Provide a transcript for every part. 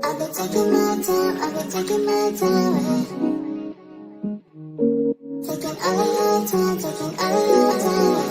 I've been taking my time, taking all of your time, taking all of your time.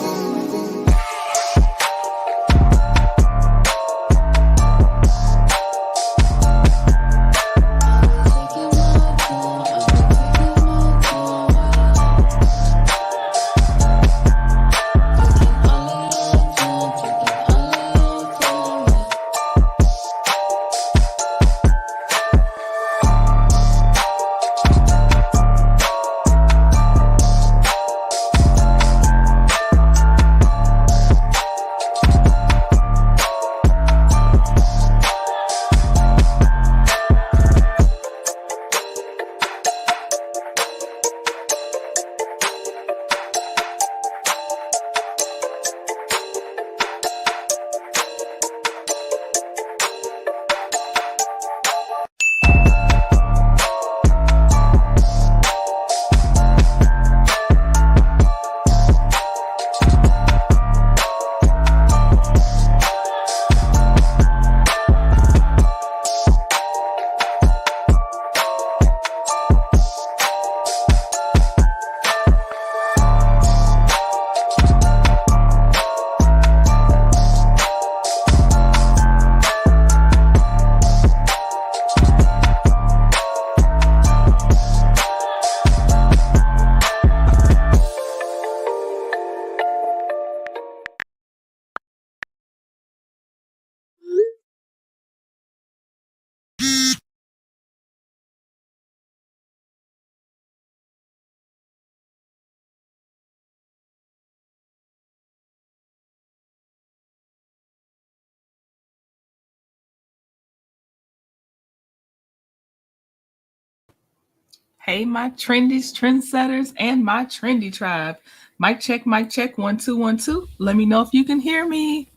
Hey, my trendies, trendsetters, and my trendy tribe. Mic check, 1 2 1 2. Let me know if you can hear me.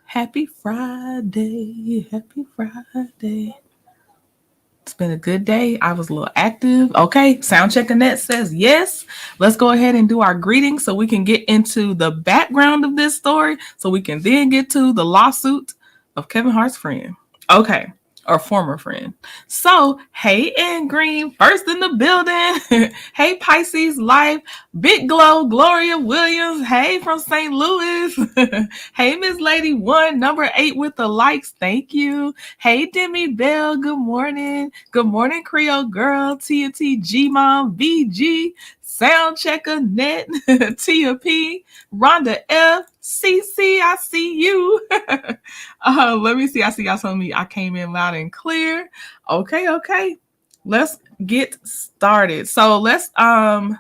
Happy Friday. Happy Friday. It's been a good day. I was a little active. Okay, sound check Annette says yes. Let's go ahead and do our greetings so we can get into the background of this story so we can then get to the lawsuit of Kevin Hart's friend. Okay. Or former friend. So, hey, Ann Green, first in the building. Hey, Pisces Life, Big Glow, Gloria Williams. Hey, from St. Louis. Hey, Miss Lady One, number 8 with the likes. Thank you. Hey, Demi Bell. Good morning. Good morning, Creole Girl, TNT G Mom, VG, Sound Checker Net, Tia P, Rhonda F, CC, I see you. Let me see. I see y'all telling me I came in loud and clear. Okay. Let's get started. So let's I'm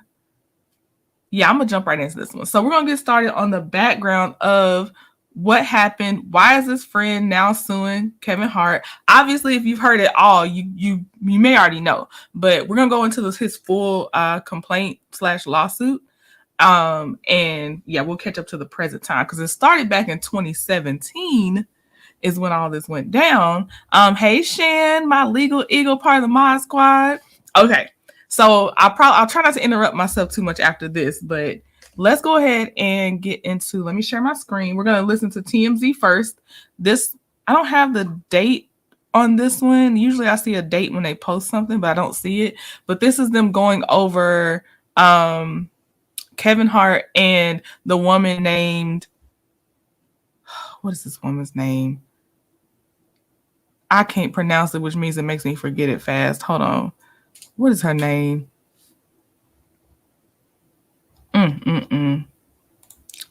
gonna jump right into this one. So we're gonna get started on the background of what happened. Why is this friend now suing Kevin Hart? Obviously, if you've heard it all, you may already know, but we're gonna go into his full complaint / lawsuit. And yeah, we'll catch up to the present time because it started back in 2017 is when all this went down. Hey Shan, my legal eagle part of the mod squad. Okay, so I'll try not to interrupt myself too much after this, but let's go ahead and get into. Let me share my screen. We're gonna listen to TMZ first. This I don't have the date on this one. Usually I see a date when they post something, but I don't see it. But this is them going over Kevin Hart and the woman named, what is this woman's name? I can't pronounce it, which means it makes me forget it fast. Hold on. What is her name?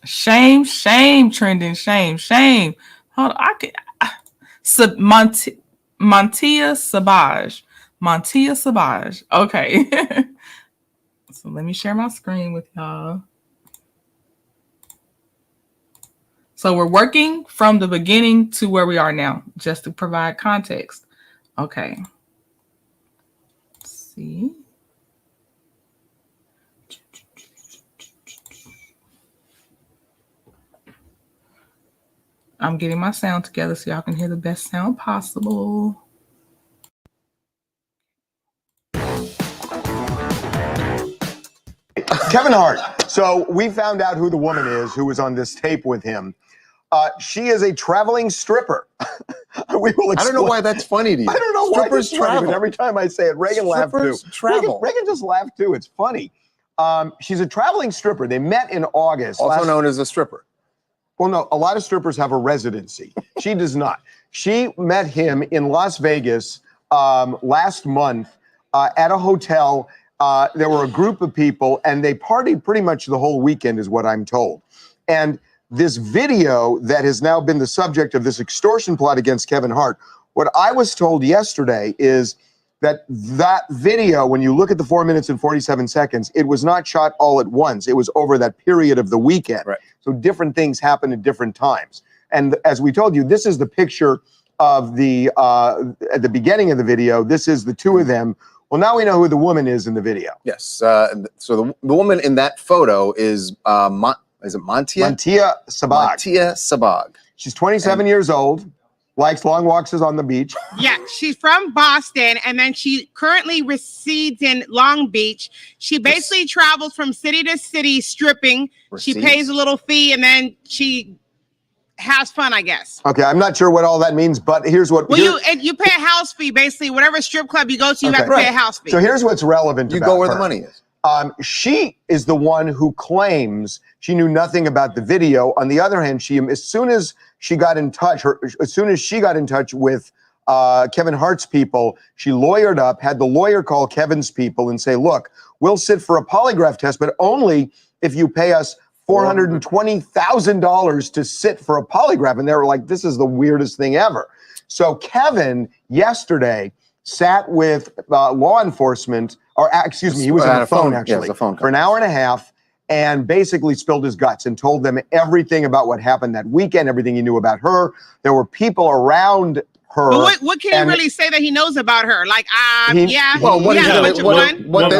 Shame, trending, shame. Hold on. Montia Sabage. Montia Sabage. Okay. So let me share my screen with y'all. So we're working from the beginning to where we are now, just to provide context. Okay. Let's see. I'm getting my sound together so y'all can hear the best sound possible. Kevin Hart. So we found out who the woman is who was on this tape with him. She is a traveling stripper. We will I don't know why that's funny to you. I don't know why it's funny, but every time I say it, Reagan laughed too. Reagan just laughed too. It's funny. She's a traveling stripper. They met in August. Also known as a stripper. Well, no, a lot of strippers have a residency. She does not. She met him in Las Vegas last month at a hotel. There were a group of people, and they partied pretty much the whole weekend, is what I'm told. And this video that has now been the subject of this extortion plot against Kevin Hart, what I was told yesterday is that video, when you look at the 4 minutes and 47 seconds, it was not shot all at once. It was over that period of the weekend. Right. So different things happen at different times. And as we told you, this is the picture of the at the beginning of the video. This is the two of them. Well, now we know who the woman is in the video. Yes. So the woman in that photo is Montia? Montia Sabage. Montia Sabage. She's 27 years old, likes long walks on the beach. Yeah, she's from Boston, and then she currently resides in Long Beach. She basically travels from city to city stripping. She pays a little fee, and then she has fun, I guess. Okay, I'm not sure what all that means, but here's what... Well, you pay a house fee, basically. Whatever strip club you go to, you have to pay a house fee. So here's what's relevant You about go where her. the money is. She is the one who claims she knew nothing about the video. On the other hand, as soon as she got in touch with Kevin Hart's people, she lawyered up, had the lawyer call Kevin's people and say, look, we'll sit for a polygraph test, but only if you pay us $420,000 to sit for a polygraph. And they were like, this is the weirdest thing ever. So Kevin yesterday sat with law enforcement, or excuse me, he was on the phone actually, for an hour and a half, and basically spilled his guts and told them everything about what happened that weekend, everything he knew about her. There were people around her. But what can he really say that he knows about her? Like, what they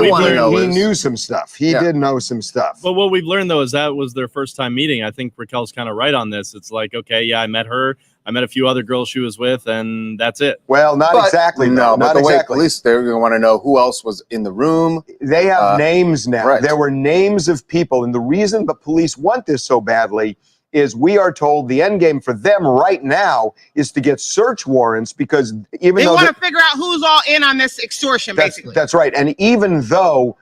want to know he knew some stuff. He did know some stuff. But what we've learned, though, is that was their first time meeting. I think Raquel's kind of right on this. It's like, okay, yeah, I met her. I met a few other girls she was with, and that's it. Well, not exactly. No, not but the way exactly. police, they're going to want to know who else was in the room. They have names now. Right. There were names of people. And the reason the police want this so badly is we are told the end game for them right now is to get search warrants, because even they though want to figure out who's all in on this extortion, basically. That's right. And even though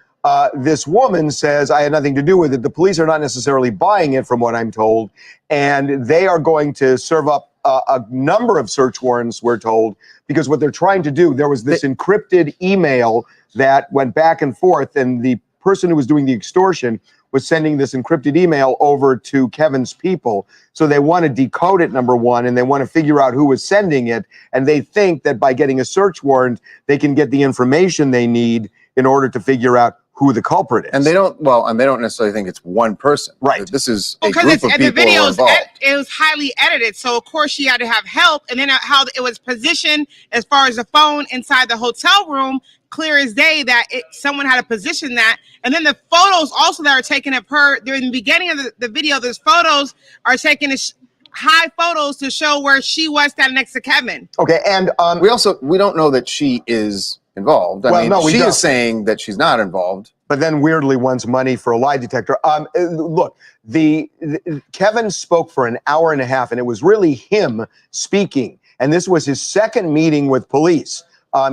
this woman says, I had nothing to do with it, the police are not necessarily buying it, from what I'm told. And they are going to serve up a number of search warrants, we're told, because what they're trying to do, there was this encrypted email that went back and forth, and the person who was doing the extortion was sending this encrypted email over to Kevin's people. So they want to decode it, number one, and they want to figure out who was sending it. And they think that by getting a search warrant, they can get the information they need in order to figure out who the culprit is. And they don't necessarily think it's one person. Right. This is a Because group of people the video involved. it was highly edited, so of course she had to have help. And then how it was positioned as far as the phone inside the hotel room, clear as day that someone had to position that. And then the photos also that are taken of her during the beginning of the video, those photos are taken as high photos to show where she was standing next to Kevin. Okay, and we don't know that she is involved. I mean, she is saying that she's not involved. But then weirdly wants money for a lie detector. Look, Kevin spoke for an hour and a half, and it was really him speaking. And this was his second meeting with police.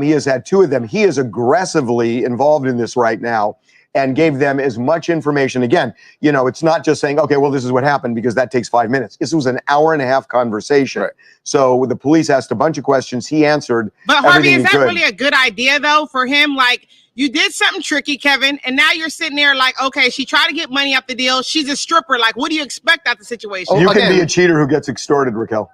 He has had two of them. He is aggressively involved in this right now and gave them as much information. Again, you know, it's not just saying, okay, well, this is what happened, because that takes 5 minutes. This was an hour and a half conversation. Right. So the police asked a bunch of questions. He answered. But Harvey, is that really a good idea, though, for him? Like, you did something tricky, Kevin, and now you're sitting there like, okay, she tried to get money up the deal. She's a stripper. Like, what do you expect out the situation? You can be a cheater who gets extorted, Raquel.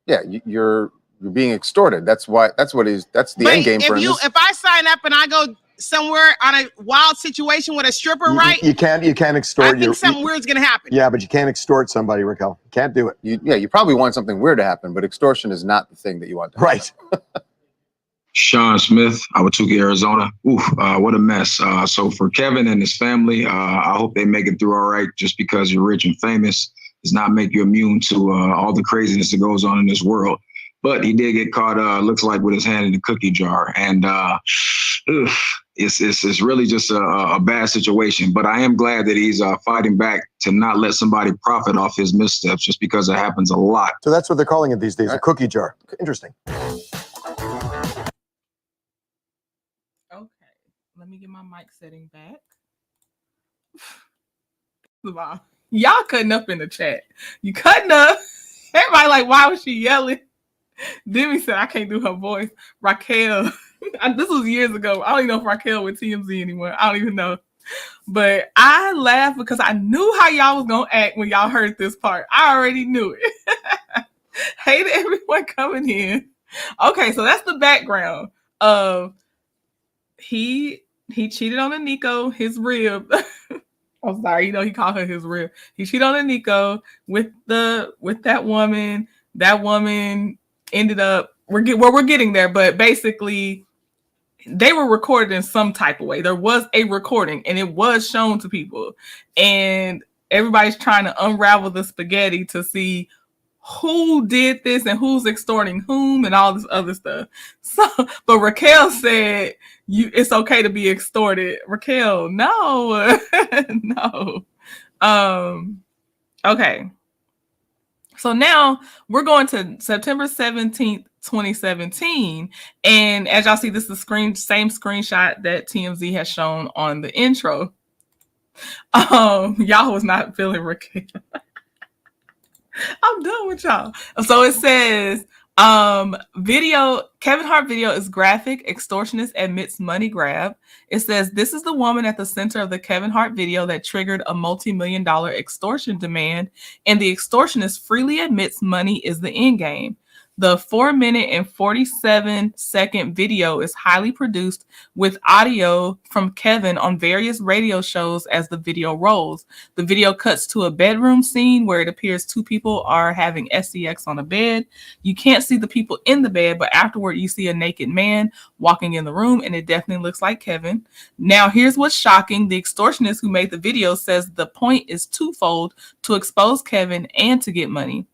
Yeah, you're being extorted. That's the end game for him. If I sign up and I go somewhere on a wild situation with a stripper, right? You can't extort. I think something weird's gonna happen. Yeah, but you can't extort somebody, Raquel. You can't do it. You probably want something weird to happen, but extortion is not the thing that you want to happen. Right. Sean Smith, Awatuki, Arizona. Oof, what a mess. So for Kevin and his family, I hope they make it through all right. Just because you're rich and famous does not make you immune to all the craziness that goes on in this world. But he did get caught, looks like, with his hand in the cookie jar. And it's really just a bad situation. But I am glad that he's fighting back to not let somebody profit off his missteps, just because it happens a lot. So that's what they're calling it these days, a cookie jar. Interesting. Okay, let me get my mic setting back. Y'all cutting up in the chat. You cutting up. Everybody like, why was she yelling? Demi said, I can't do her voice. Raquel, this was years ago. I don't even know if Raquel with TMZ anymore. I don't even know. But I laughed because I knew how y'all was going to act when y'all heard this part. I already knew it. Hey to everyone coming in. Okay, so that's the background of he cheated on Nico, his rib. I'm sorry, he called her his rib. He cheated on Nico with that woman. That woman ended up we're getting there, but basically they were recorded in some type of way. There was a recording and it was shown to people, and everybody's trying to unravel the spaghetti to see who did this and who's extorting whom and all this other stuff. So, but Raquel said, it's okay to be extorted. Raquel, no, no. Okay. So now we're going to September 17th, 2017. And as y'all see, this is the same screenshot that TMZ has shown on the intro. Y'all was not feeling Raquel. I'm done with y'all. So it says, Kevin Hart video is graphic, extortionist admits money grab. It says, this is the woman at the center of the Kevin Hart video that triggered a multi-million-dollar extortion demand, and the extortionist freely admits money is the end game. The 4-minute and 47-second video is highly produced with audio from Kevin on various radio shows as the video rolls. The video cuts to a bedroom scene where it appears two people are having sex on a bed. You can't see the people in the bed, but afterward you see a naked man walking in the room, and it definitely looks like Kevin. Now, here's what's shocking. The extortionist who made the video says the point is twofold: to expose Kevin and to get money.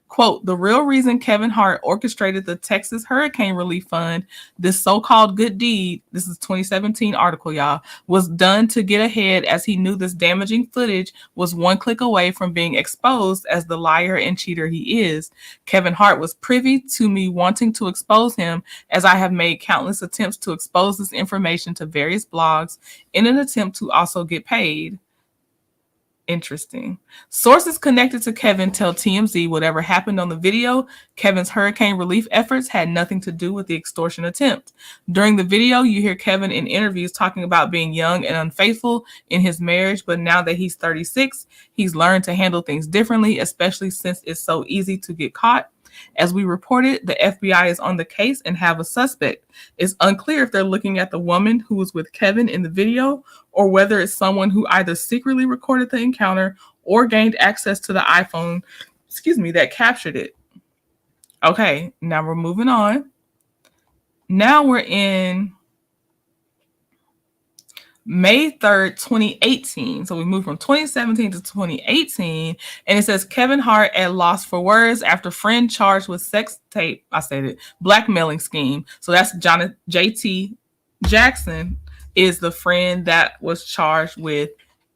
Quote, the real reason Kevin Hart orchestrated the Texas Hurricane Relief Fund, this so-called good deed, this is 2017 article, y'all, was done to get ahead, as he knew this damaging footage was one click away from being exposed as the liar and cheater he is. Kevin Hart was privy to me wanting to expose him, as I have made countless attempts to expose this information to various blogs in an attempt to also get paid. Interesting. Sources connected to Kevin tell TMZ whatever happened on the video, Kevin's hurricane relief efforts had nothing to do with the extortion attempt. During the video, you hear Kevin in interviews talking about being young and unfaithful in his marriage, but now that he's 36, he's learned to handle things differently, especially since it's so easy to get caught. As we reported, the FBI is on the case and have a suspect. It's unclear if they're looking at the woman who was with Kevin in the video, or whether it's someone who either secretly recorded the encounter or gained access to the iPhone, that captured it. Okay, now we're moving on. Now we're in May 3rd, 2018. So we moved from 2017 to 2018. And it says Kevin Hart at loss for words after friend charged with sex tape. I said it. Blackmailing scheme. So that's JT Jackson is the friend that was charged with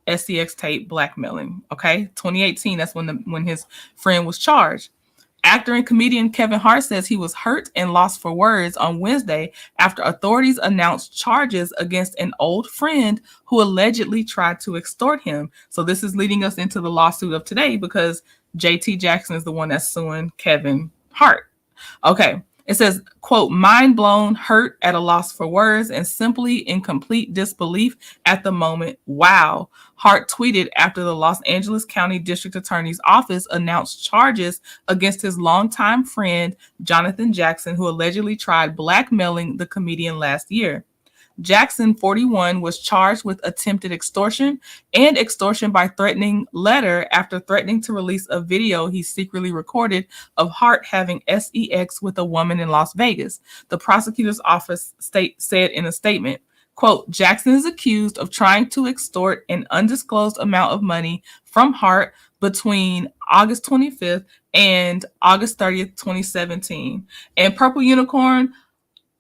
S3X tape blackmailing. Okay. 2018. That's when his friend was charged. Actor and comedian Kevin Hart says he was hurt and lost for words on Wednesday after authorities announced charges against an old friend who allegedly tried to extort him. So this is leading us into the lawsuit of today, because JT Jackson is the one that's suing Kevin Hart. Okay. It says, quote, mind blown, hurt, at a loss for words, and simply in complete disbelief at the moment. Wow. Hart tweeted after the Los Angeles County District Attorney's Office announced charges against his longtime friend, Jonathan Jackson, who allegedly tried blackmailing the comedian last year. Jackson, 41, was charged with attempted extortion and extortion by threatening letter after threatening to release a video he secretly recorded of Hart having sex with a woman in Las Vegas. The prosecutor's office said in a statement, quote, Jackson is accused of trying to extort an undisclosed amount of money from Hart between August 25th and August 30th, 2017. And Purple Unicorn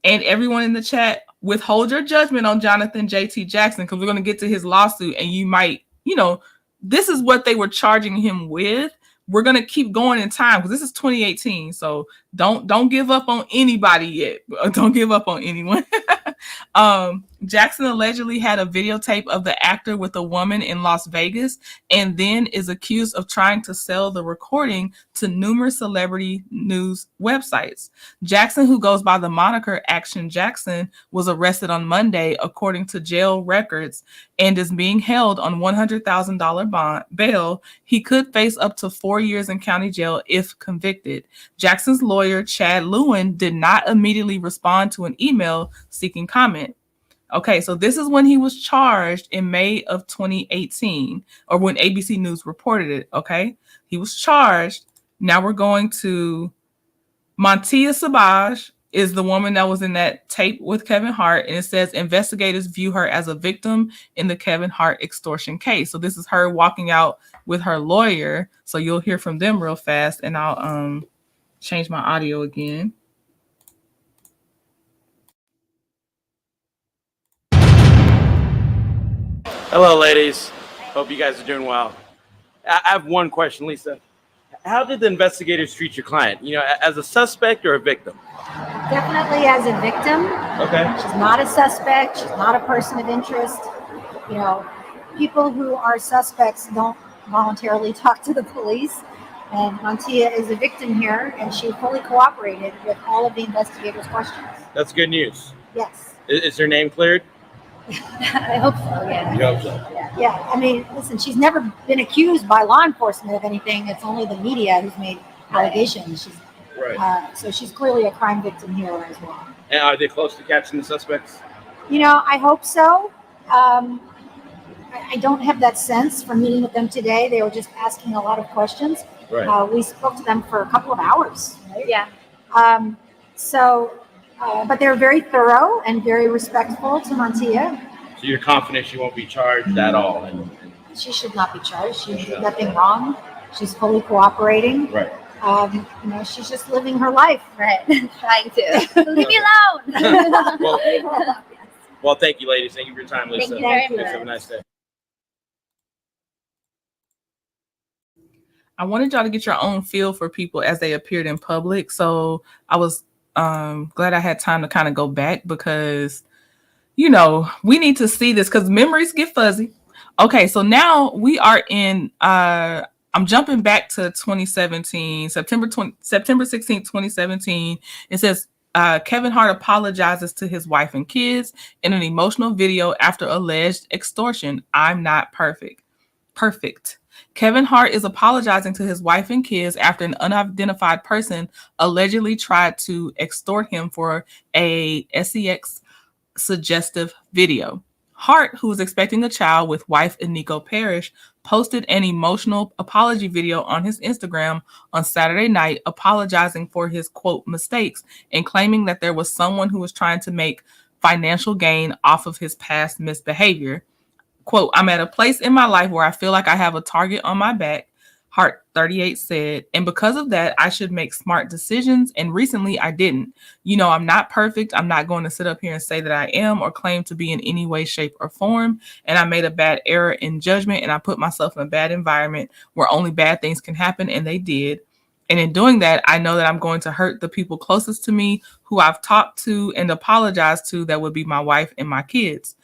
and everyone in the chat, withhold your judgment on Jonathan J.T. Jackson because we're going to get to his lawsuit, and you might, this is what they were charging him with. We're going to keep going in time because this is 2018. So don't give up on anybody yet. Don't give up on anyone. Jackson allegedly had a videotape of the actor with a woman in Las Vegas and then is accused of trying to sell the recording to numerous celebrity news websites. Jackson, who goes by the moniker Action Jackson, was arrested on Monday, according to jail records, and is being held on $100,000 bail. He could face up to 4 years in county jail if convicted. Jackson's lawyer, Chad Lewin, did not immediately respond to an email seeking comment. Okay, so this is when he was charged in May of 2018, or when ABC News reported it, okay? He was charged. Now we're going to Montia Sabage is the woman that was in that tape with Kevin Hart, and it says investigators view her as a victim in the Kevin Hart extortion case. So this is her walking out with her lawyer. So you'll hear from them real fast, and I'll change my audio again. Hello, ladies. Hope you guys are doing well. I have one question, Lisa. How did the investigators treat your client? As a suspect or a victim? Definitely as a victim. Okay. She's not a suspect. She's not a person of interest. People who are suspects don't voluntarily talk to the police. And Montia is a victim here, and she fully cooperated with all of the investigators' questions. That's good news. Yes. Is her name cleared? I hope so, yeah. You hope so? Yeah. I mean, listen, she's never been accused by law enforcement of anything. It's only the media who's made allegations. Right. So she's clearly a crime victim here as well. And are they close to catching the suspects? I hope so. I don't have that sense from meeting with them today. They were just asking a lot of questions. Right. We spoke to them for a couple of hours. Right? Yeah. But they're very thorough and very respectful to Montia. So you're confident she won't be charged at all? She should not be charged. She did nothing wrong. She's fully cooperating. Right. She's just living her life. Right. Trying to. Leave me alone. Well, thank you, ladies. Thank you for your time, Lisa. Thank you very much. Have a nice day. I wanted y'all to get your own feel for people as they appeared in public. So I was glad I had time to kind of go back because, we need to see this because memories get fuzzy. Okay, so now we are in, I'm jumping back to 2017, September 16th, 2017. It says, Kevin Hart apologizes to his wife and kids in an emotional video after alleged extortion. I'm not perfect. Kevin Hart is apologizing to his wife and kids after an unidentified person allegedly tried to extort him for a S3X suggestive video. Hart, who was expecting a child with wife Eniko Parrish, posted an emotional apology video on his Instagram on Saturday night, apologizing for his, quote, mistakes and claiming that there was someone who was trying to make financial gain off of his past misbehavior. Quote, I'm at a place in my life where I feel like I have a target on my back, Hart 38 said, and because of that, I should make smart decisions, and recently I didn't. I'm not perfect. I'm not going to sit up here and say that I am or claim to be in any way, shape, or form, and I made a bad error in judgment, and I put myself in a bad environment where only bad things can happen, and they did. And in doing that, I know that I'm going to hurt the people closest to me who I've talked to and apologized to. That would be my wife and my kids.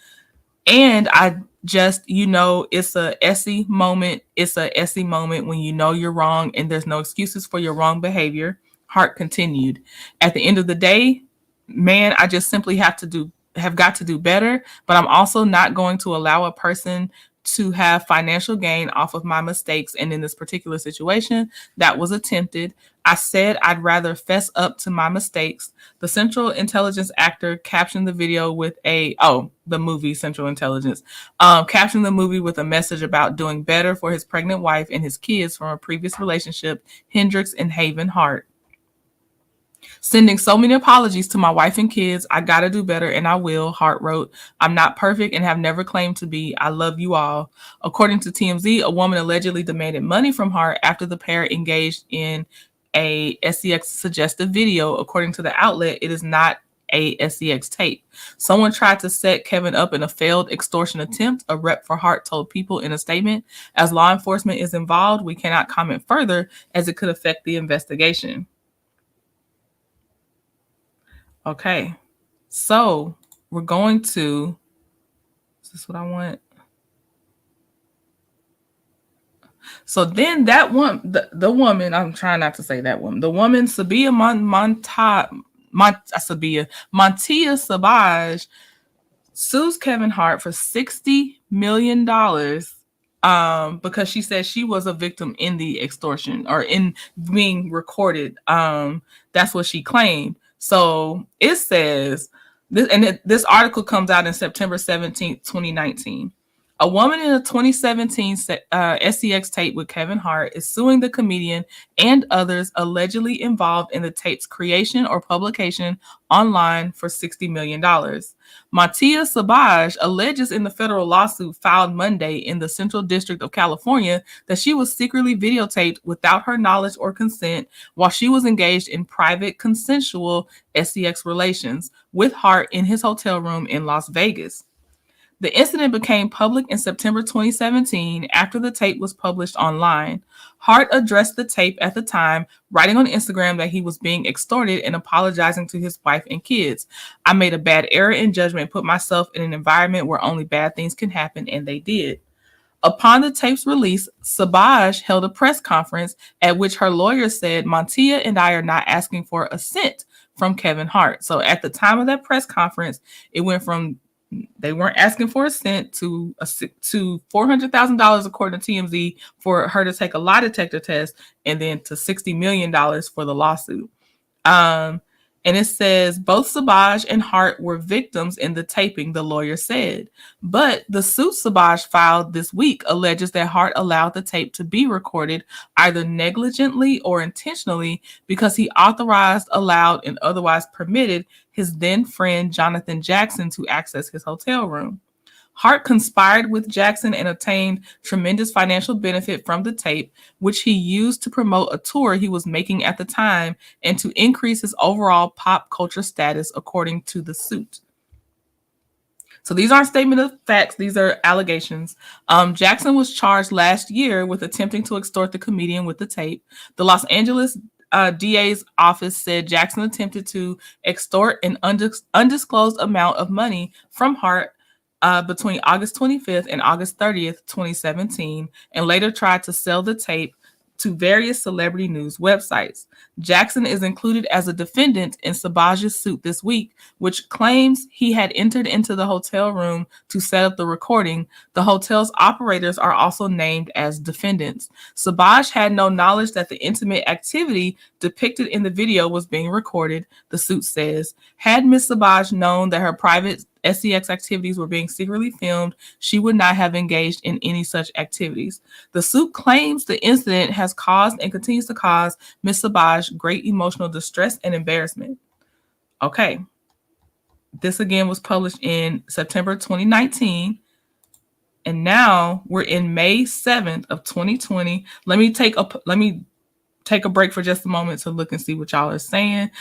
And I just, it's a Essie moment. It's a Essie moment when you're wrong and there's no excuses for your wrong behavior. Hart continued. At the end of the day, man, I just simply have got to do better. But I'm also not going to allow a person to have financial gain off of my mistakes. And in this particular situation, that was attempted. I said I'd rather fess up to my mistakes. The Central Intelligence actor captioned the video with the movie Central Intelligence, captioned the movie with a message about doing better for his pregnant wife and his kids from a previous relationship, Hendricks and Haven Hart. Sending so many apologies to my wife and kids. I gotta do better and I will, Hart wrote. I'm not perfect and have never claimed to be. I love you all. According to TMZ, a woman allegedly demanded money from Hart after the pair engaged in a S3X suggestive video. According to the outlet, it is not a S3X tape. Someone tried to set Kevin up in a failed extortion attempt, a rep for Hart told People in a statement. As law enforcement is involved, we cannot comment further as it could affect the investigation. Okay, so we're going to, is this what I want? So then that one, the woman, I'm trying not to say that woman, the woman, Montia Sabage, sues Kevin Hart for $60 million because she said she was a victim in the extortion or in being recorded. That's what she claimed. So it says, this article comes out in September 17th, 2019. A woman in a 2017 S3X tape with Kevin Hart is suing the comedian and others allegedly involved in the tape's creation or publication online for $60 million. Montia Sabage alleges in the federal lawsuit filed Monday in the Central District of California that she was secretly videotaped without her knowledge or consent while she was engaged in private consensual S3X relations with Hart in his hotel room in Las Vegas. The incident became public in September 2017 after the tape was published online. Hart addressed the tape at the time, writing on Instagram that he was being extorted and apologizing to his wife and kids. I made a bad error in judgment, put myself in an environment where only bad things can happen, and they did. Upon the tape's release, Sabage held a press conference at which her lawyer said, Montia and I are not asking for a cent from Kevin Hart. So at the time of that press conference, it went from they weren't asking for a cent to $400,000 according to TMZ for her to take a lie detector test, and then to $60 million for the lawsuit. And it says both Sabage and Hart were victims in the taping, the lawyer said. But the suit Sabage filed this week alleges that Hart allowed the tape to be recorded either negligently or intentionally because he authorized, allowed, and otherwise permitted his then friend Jonathan Jackson to access his hotel room. Hart conspired with Jackson and obtained tremendous financial benefit from the tape, which he used to promote a tour he was making at the time and to increase his overall pop culture status, according to the suit. So these aren't statement of facts. These are allegations. Jackson was charged last year with attempting to extort the comedian with the tape. The Los Angeles DA's office said Jackson attempted to extort an undisclosed amount of money from Hart between August 25th and August 30th, 2017, and later tried to sell the tape to various celebrity news websites. Jackson is included as a defendant in Sabage's suit this week, which claims he had entered into the hotel room to set up the recording. The hotel's operators are also named as defendants. Sabage had no knowledge that the intimate activity depicted in the video was being recorded, the suit says. Had Ms. Sabage known that her private S3X activities were being secretly filmed, she would not have engaged in any such activities. The suit claims the incident has caused and continues to cause Ms. Sabage great emotional distress and embarrassment. Okay. This again was published in September 2019. And now we're in May 7th of 2020. Let me take a break for just a moment to look and see what y'all are saying.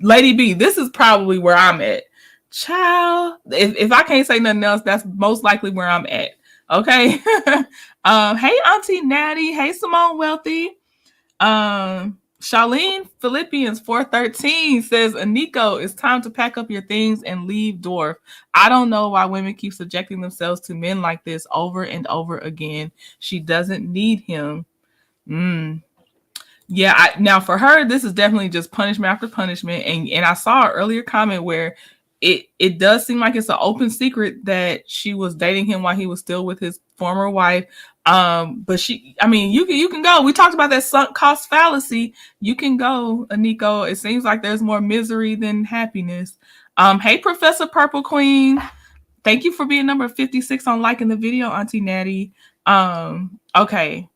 Lady B, this is probably where I'm at. Child, if I can't say nothing else, that's most likely where I'm at. Okay. Hey, Auntie Natty. Hey, Simone Wealthy. Charlene Philippians 413 says, Aniko, it's time to pack up your things and leave Dwarf. I don't know why women keep subjecting themselves to men like this over and over again. She doesn't need him. Yeah, now for her, this is definitely just punishment after punishment. And I saw an earlier comment where it does seem like it's an open secret that she was dating him while he was still with his former wife. But you can go. We talked about that sunk cost fallacy. You can go, Aniko. It seems like there's more misery than happiness. Hey, Professor Purple Queen. Thank you for being number 56 on liking the video, Auntie Natty. Okay.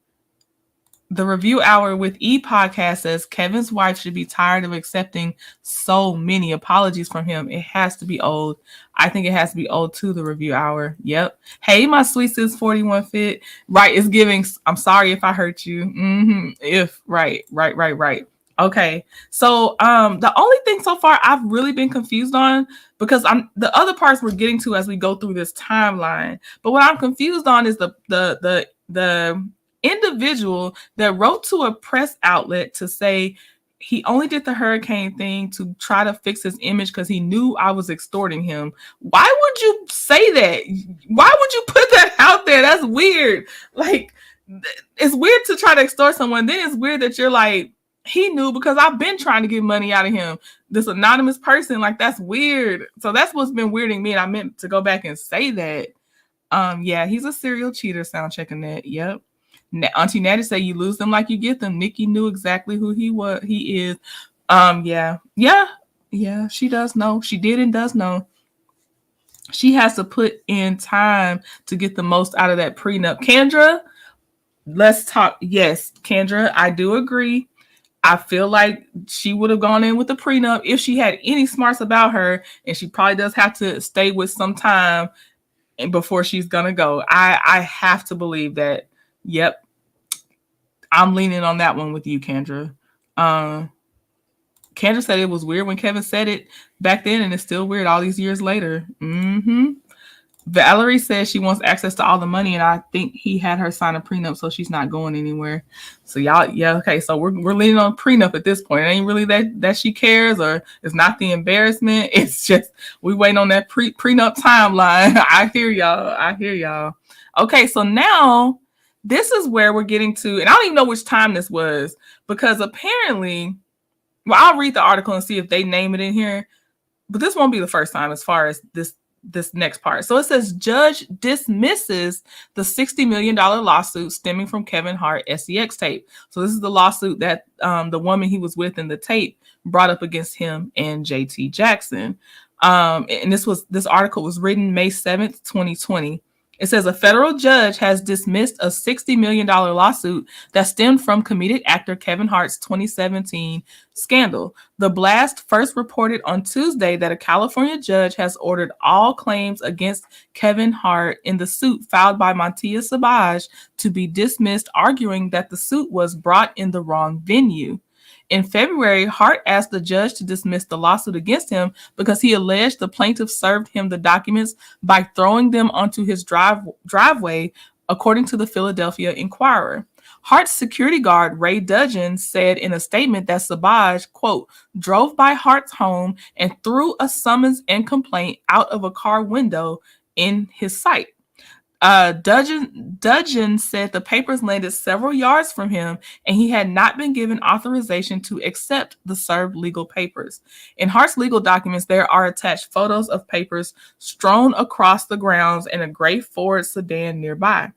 The Review Hour with E podcast says Kevin's wife should be tired of accepting so many apologies from him. It has to be old. I think it has to be old too, the Review Hour. Yep. Hey, my sweet sis 41 fit. Right, it's giving. I'm sorry if I hurt you. Right. Okay. So the only thing so far I've really been confused on, because the other parts we're getting to as we go through this timeline, but what I'm confused on is the individual that wrote to a press outlet to say he only did the hurricane thing to try to fix his image because he knew I was extorting him. Why would you say that? Why would you put that out there? That's weird. Like, it's weird to try to extort someone. Then it's weird that you're like, he knew because I've been trying to get money out of him. This anonymous person, like, that's weird. So that's what's been weirding me. And I meant to go back and say that. Yeah, he's a serial cheater. Sound checking that. Yep. Auntie Natty say you lose them like you get them. Nikki knew exactly who he is. Yeah. She does know. She did and does know. She has to put in time to get the most out of that prenup. Kendra, let's talk. Yes, Kendra, I do agree. I feel like she would have gone in with the prenup if she had any smarts about her, and she probably does have to stay with some time before she's gonna go. I have to believe that. Yep, I'm leaning on that one with you, Kendra. Kendra said it was weird when Kevin said it back then, and it's still weird all these years later. Valerie says she wants access to all the money, and I think he had her sign a prenup, so she's not going anywhere. So y'all, yeah, okay. So we're leaning on prenup at this point. It ain't really that she cares, or it's not the embarrassment. It's just we waiting on that prenup timeline. I hear y'all. Okay, so now this is where we're getting to, and I don't even know which time this was, because apparently, well, I'll read the article and see if they name it in here, but this won't be the first time as far as this next part. So it says judge dismisses the $60 million lawsuit stemming from Kevin Hart S3X tape. So this is the lawsuit that the woman he was with in the tape brought up against him and JT Jackson. And this article was written May 7th, 2020. It says a federal judge has dismissed a $60 million lawsuit that stemmed from comedic actor Kevin Hart's 2017 scandal. The blast first reported on Tuesday that a California judge has ordered all claims against Kevin Hart in the suit filed by Montia Sabage to be dismissed, arguing that the suit was brought in the wrong venue. In February, Hart asked the judge to dismiss the lawsuit against him because he alleged the plaintiff served him the documents by throwing them onto his driveway, according to the Philadelphia Inquirer. Hart's security guard, Ray Dudgeon, said in a statement that Sabage, quote, drove by Hart's home and threw a summons and complaint out of a car window in his sight. Dudgeon said the papers landed several yards from him and he had not been given authorization to accept the served legal papers. In Hart's legal documents, there are attached photos of papers strewn across the grounds and a gray Ford sedan nearby.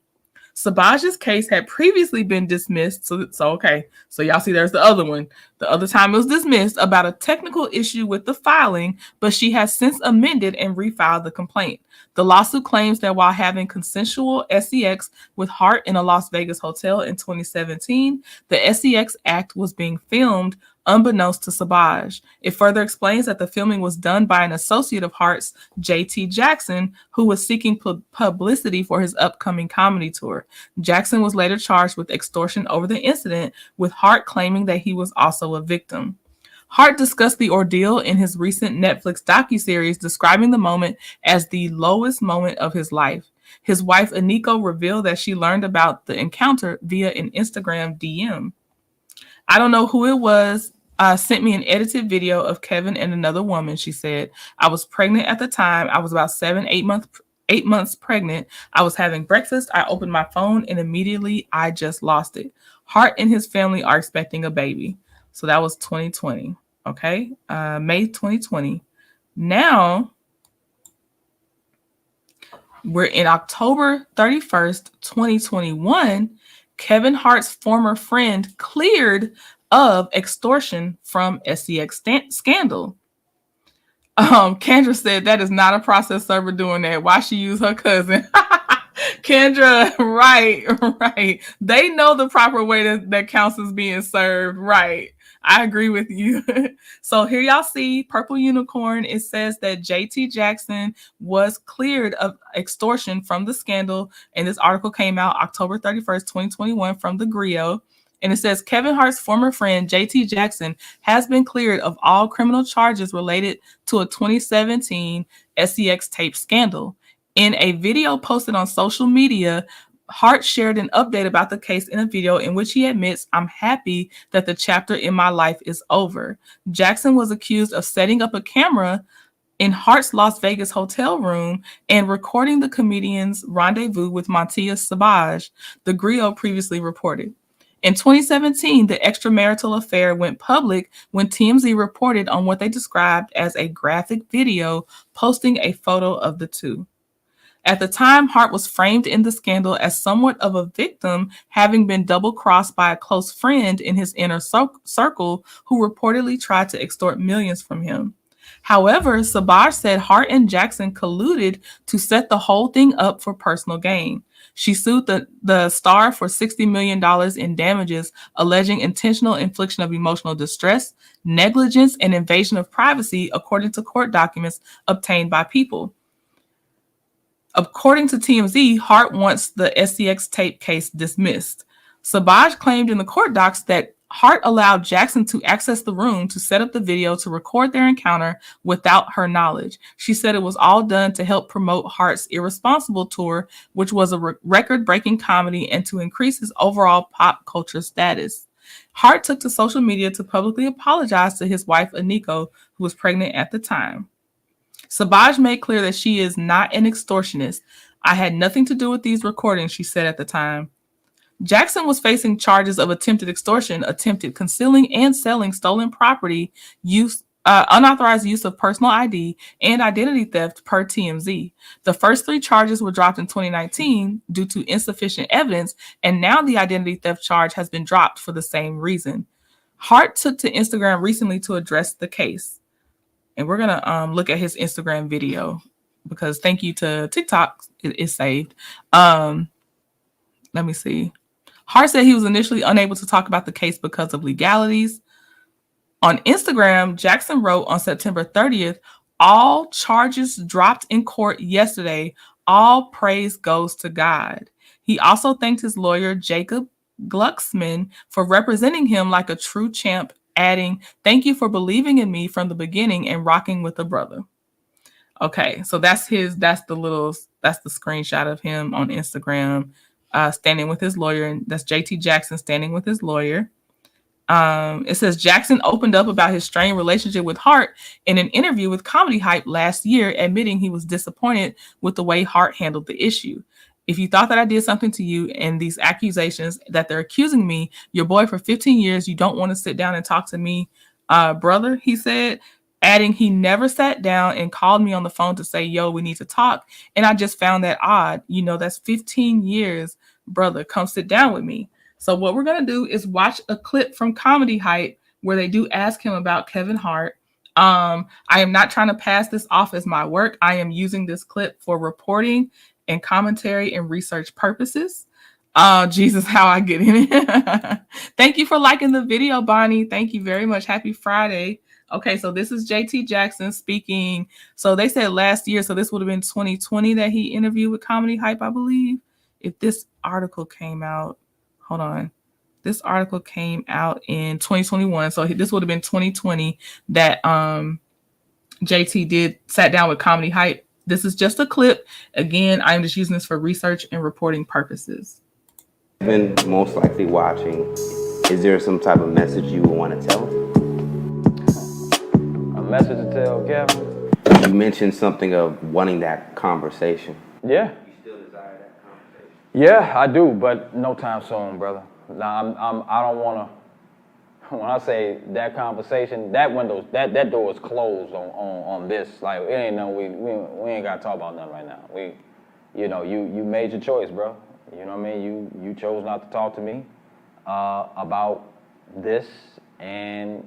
Sabage's case had previously been dismissed. So okay. So y'all see there's the other one. The other time it was dismissed about a technical issue with the filing, but she has since amended and refiled the complaint. The lawsuit claims that while having consensual SEX with Hart in a Las Vegas hotel in 2017, the SEX act was being filmed unbeknownst to Sabage. It further explains that the filming was done by an associate of Hart's, JT Jackson, who was seeking publicity for his upcoming comedy tour. Jackson was later charged with extortion over the incident, with Hart claiming that he was also a victim. Hart discussed the ordeal in his recent Netflix docuseries, describing the moment as the lowest moment of his life. His wife, Aniko, revealed that she learned about the encounter via an Instagram DM. I don't know who it was, sent me an edited video of Kevin and another woman, she said. I was pregnant at the time. I was about 8 months pregnant. I was having breakfast. I opened my phone and immediately I just lost it. Hart and his family are expecting a baby. So that was 2020. Okay. May 2020. Now we're in October 31st, 2021. Kevin Hart's former friend cleared of extortion from SEX scandal. Kendra said that is not a process server doing that. Why she use her cousin? Kendra, right. They know the proper way that counsel's being served. Right. I agree with you. So here y'all see Purple Unicorn. It says that JT Jackson was cleared of extortion from the scandal. And this article came out October 31st, 2021 from the Griot. And it says Kevin Hart's former friend, JT Jackson, has been cleared of all criminal charges related to a 2017 S3X tape scandal. In a video posted on social media, Hart shared an update about the case in a video in which he admits, "I'm happy that the chapter in my life is over." Jackson was accused of setting up a camera in Hart's Las Vegas hotel room and recording the comedian's rendezvous with Montia Sabage, the Griot previously reported. In 2017, the extramarital affair went public when TMZ reported on what they described as a graphic video posting a photo of the two. At the time, Hart was framed in the scandal as somewhat of a victim, having been double-crossed by a close friend in his inner circle who reportedly tried to extort millions from him. However, Sabage said Hart and Jackson colluded to set the whole thing up for personal gain. She sued the star for $60 million in damages, alleging intentional infliction of emotional distress, negligence, and invasion of privacy, according to court documents obtained by People. According to TMZ, Hart wants the S3X tape case dismissed. Sabage claimed in the court docs that Hart allowed Jackson to access the room to set up the video to record their encounter without her knowledge. She said it was all done to help promote Hart's Irresponsible tour, which was a record-breaking comedy, and to increase his overall pop culture status. Hart took to social media to publicly apologize to his wife, Aniko, who was pregnant at the time. Sabage made clear that she is not an extortionist. "I had nothing to do with these recordings," she said at the time. Jackson was facing charges of attempted extortion, attempted concealing and selling stolen property, unauthorized use of personal ID, and identity theft per TMZ. The first 3 charges were dropped in 2019 due to insufficient evidence, and now the identity theft charge has been dropped for the same reason. Hart took to Instagram recently to address the case. And we're going to look at his Instagram video because thank you to TikTok, it is saved. Let me see. Hart said he was initially unable to talk about the case because of legalities. On Instagram, Jackson wrote on September 30th, "All charges dropped in court yesterday. All praise goes to God." He also thanked his lawyer, Jacob Glucksman, for representing him like a true champ, adding, "Thank you for believing in me from the beginning and rocking with a brother." Okay, so that's the screenshot of him on Instagram standing with his lawyer, and that's JT Jackson standing with his lawyer. It says Jackson opened up about his strained relationship with Hart in an interview with Comedy Hype last year, admitting he was disappointed with the way Hart handled the issue. "If you thought that I did something to you and these accusations that they're accusing me, your boy for 15 years, you don't want to sit down and talk to me, brother," he said, adding, "He never sat down and called me on the phone to say, yo, we need to talk. And I just found that odd. You know, that's 15 years, brother. Come sit down with me." So what we're going to do is watch a clip from Comedy Hype where they do ask him about Kevin Hart. I am not trying to pass this off as my work. I am using this clip for reporting and commentary and research purposes. Jesus, how I get in it. Thank you for liking the video, Bonnie. Thank you very much. Happy Friday. Okay, so this is JT Jackson speaking. So they said last year, so this would have been 2020 that he interviewed with Comedy Hype, I believe. If this article came out, hold on. This article came out in 2021. So this would have been 2020 that JT sat down with Comedy Hype. This is just a clip. Again, I'm just using this for research and reporting purposes. Been most likely watching. Is there some type of message you would want to tell? A message to tell Kevin? You mentioned something of wanting that conversation. Yeah. You still desire that conversation? Yeah, I do, but no time soon, brother. Now, I don't want to. When I say that conversation, that door is closed on this. Like, it ain't no, we ain't got to talk about nothing right now. You made your choice, bro. You know what I mean? You chose not to talk to me about this, and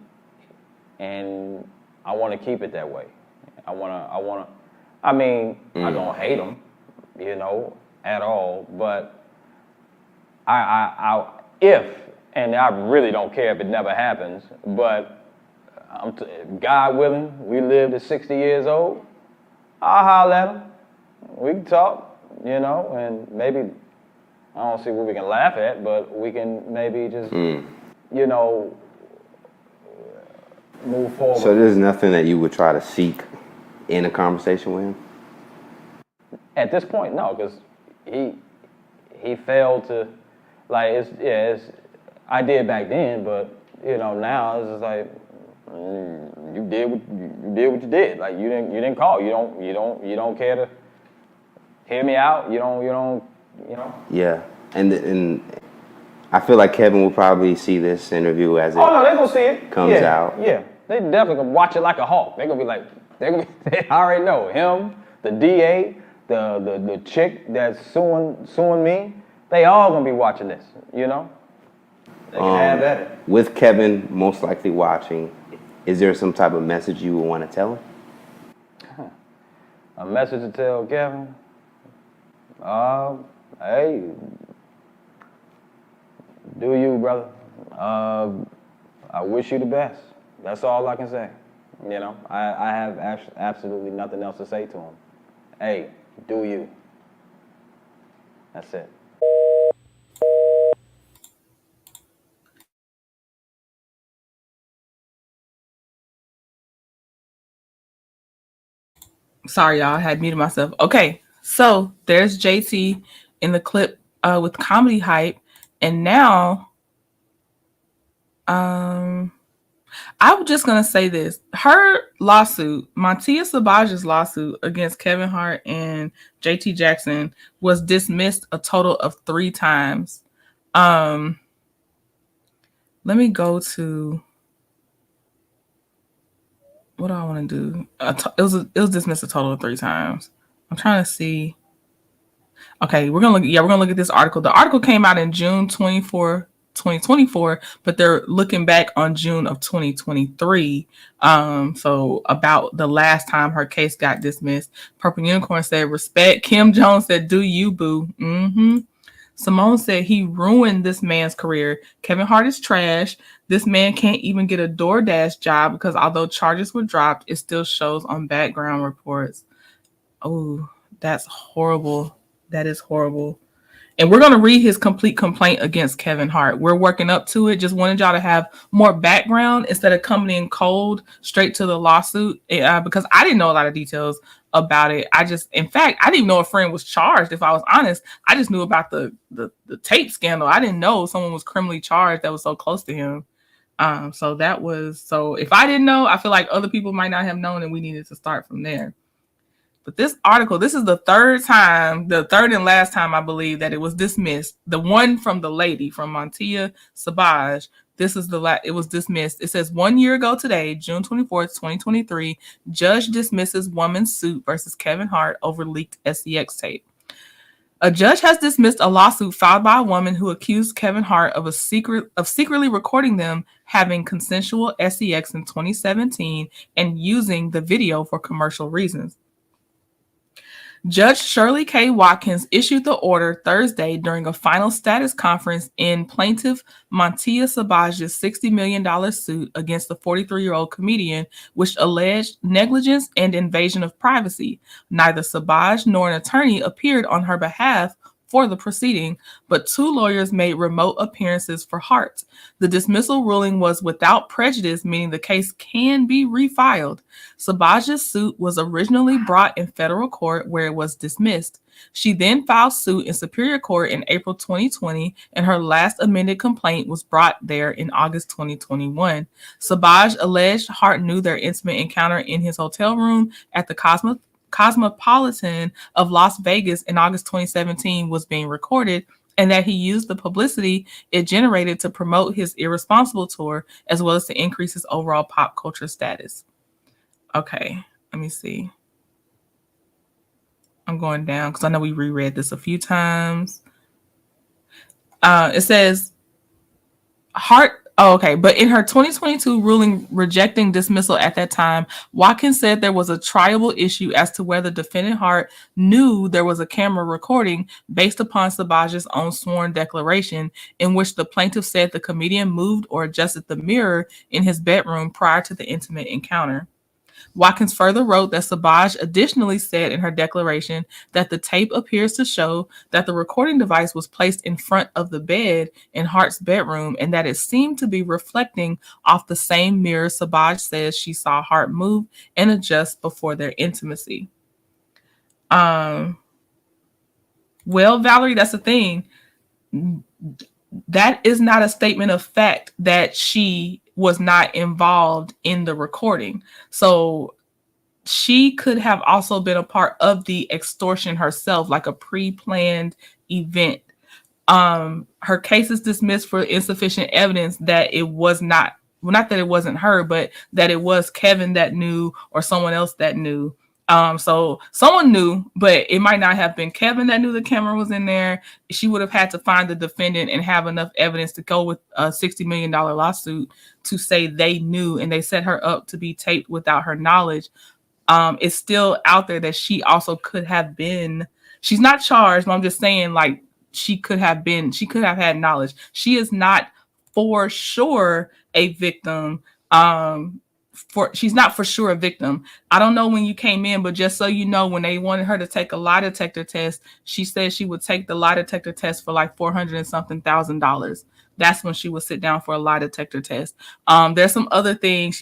I want to keep it that way. I don't hate him, at all, but and I really don't care if it never happens, but God willing, we live to 60 years old, I'll holler at him. We can talk, and maybe I don't see what we can laugh at, but we can maybe just, you know, move forward. So there's nothing that you would try to seek in a conversation with him? At this point, no, because he failed to, like, I did back then, but you know now it's just like you did what you did. Like you didn't call. You don't care to hear me out. You don't. Yeah, and I feel like Kevin will probably see this interview as it they're gonna see it. comes out. Yeah, they definitely gonna watch it like a hawk. They're gonna be like, they already know him, the DA, the chick that's suing me. They all gonna be watching this. You know, they can have at it. With Kevin most likely watching, is there some type of message you would want to tell him? A message to tell Kevin? Hey, do you, brother? I wish you the best. That's all I can say. You know, I have absolutely nothing else to say to him. Hey, do you? That's it. Sorry, y'all. I had muted myself. Okay, so there's JT in the clip with comedy hype, and now, I was just gonna say this: her lawsuit, Montia Sabage's lawsuit against Kevin Hart and JT Jackson, was dismissed a total of 3 times. Let me go to. What do I want to do? It was dismissed a total of 3 times. I'm trying to see. Okay, we're gonna look at this article. The article came out in June 24, 2024, but they're looking back on June of 2023. So about the last time her case got dismissed. Purple Unicorn said, "Respect." Kim Jones said, "Do you, boo?" Simone said, "He ruined this man's career. Kevin Hart is trash. This man can't even get a DoorDash job because although charges were dropped, it still shows on background reports." Oh, that's horrible. That is horrible. And we're going to read his complete complaint against Kevin Hart. We're working up to it. Just wanted y'all to have more background instead of coming in cold straight to the lawsuit because I didn't know a lot of details about it. In fact, I didn't even know a friend was charged, if I was honest. I just knew about the tape scandal. I didn't know someone was criminally charged that was so close to him. So if I didn't know, I feel like other people might not have known, and we needed to start from there. But this article, this is the third and last time I believe that it was dismissed. The one from the lady, from Montia Sabage, it was dismissed. It says 1 year ago today, June 24th, 2023, judge dismisses woman's suit versus Kevin Hart over leaked S3X tape. A judge has dismissed a lawsuit filed by a woman who accused Kevin Hart of secretly recording them having consensual S3X in 2017 and using the video for commercial reasons. Judge Shirley K. Watkins issued the order Thursday during a final status conference in plaintiff Montia Sabage's $60 million suit against the 43-year-old comedian, which alleged negligence and invasion of privacy. Neither Sabage nor an attorney appeared on her behalf for the proceeding, but 2 lawyers made remote appearances for Hart. The dismissal ruling was without prejudice, meaning the case can be refiled. Sabage's suit was originally brought in federal court where it was dismissed. She then filed suit in Superior Court in April 2020, and her last amended complaint was brought there in August 2021. Sabage alleged Hart knew their intimate encounter in his hotel room at the Cosmopolitan of Las Vegas in August 2017 was being recorded, and that he used the publicity it generated to promote his Irresponsible tour, as well as to increase his overall pop culture status. Okay, let me see. I'm going down because I know we reread this a few times. It says Hart. Oh, okay. But in her 2022 ruling rejecting dismissal at that time, Watkins said there was a triable issue as to whether defendant Hart knew there was a camera recording based upon Sabage's own sworn declaration in which the plaintiff said the comedian moved or adjusted the mirror in his bedroom prior to the intimate encounter. Watkins further wrote that Sabage additionally said in her declaration that the tape appears to show that the recording device was placed in front of the bed in Hart's bedroom and that it seemed to be reflecting off the same mirror Sabage says she saw Hart move and adjust before their intimacy. Well, Valerie, that's the thing. That is not a statement of fact that she was not involved in the recording. So she could have also been a part of the extortion herself, like a pre-planned event. Her case is dismissed for insufficient evidence that it was not that it wasn't her, but that it was Kevin that knew or someone else that knew. So someone knew, but it might not have been Kevin that knew the camera was in there. She would have had to find the defendant and have enough evidence to go with a $60 million lawsuit to say they knew and they set her up to be taped without her knowledge. It's still out there that she also could have been. She's not charged, but I'm just saying, like, she could have had knowledge. She is not for sure a victim. She's not for sure a victim. I don't know when you came in, but just so you know, when they wanted her to take a lie detector test, she said she would take the lie detector test for like $400 and something thousand. That's when she would sit down for a lie detector test. There's some other things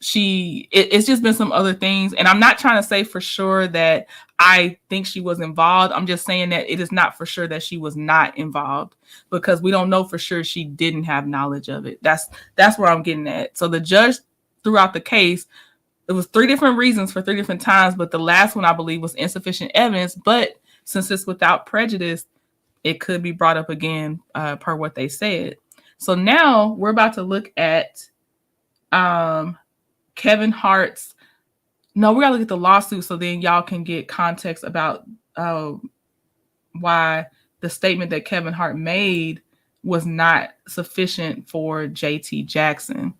it's just been some other things, and I'm not trying to say for sure that I think she was involved. I'm just saying that it is not for sure that she was not involved, because we don't know for sure she didn't have knowledge of it. That's where I'm getting at. So the judge throughout the case, it was 3 different reasons for 3 different times, but the last one I believe was insufficient evidence. But since it's without prejudice, it could be brought up again per what they said. So now we're about to look at Kevin Hart's. No, we gotta look at the lawsuit so then y'all can get context about why the statement that Kevin Hart made was not sufficient for JT Jackson.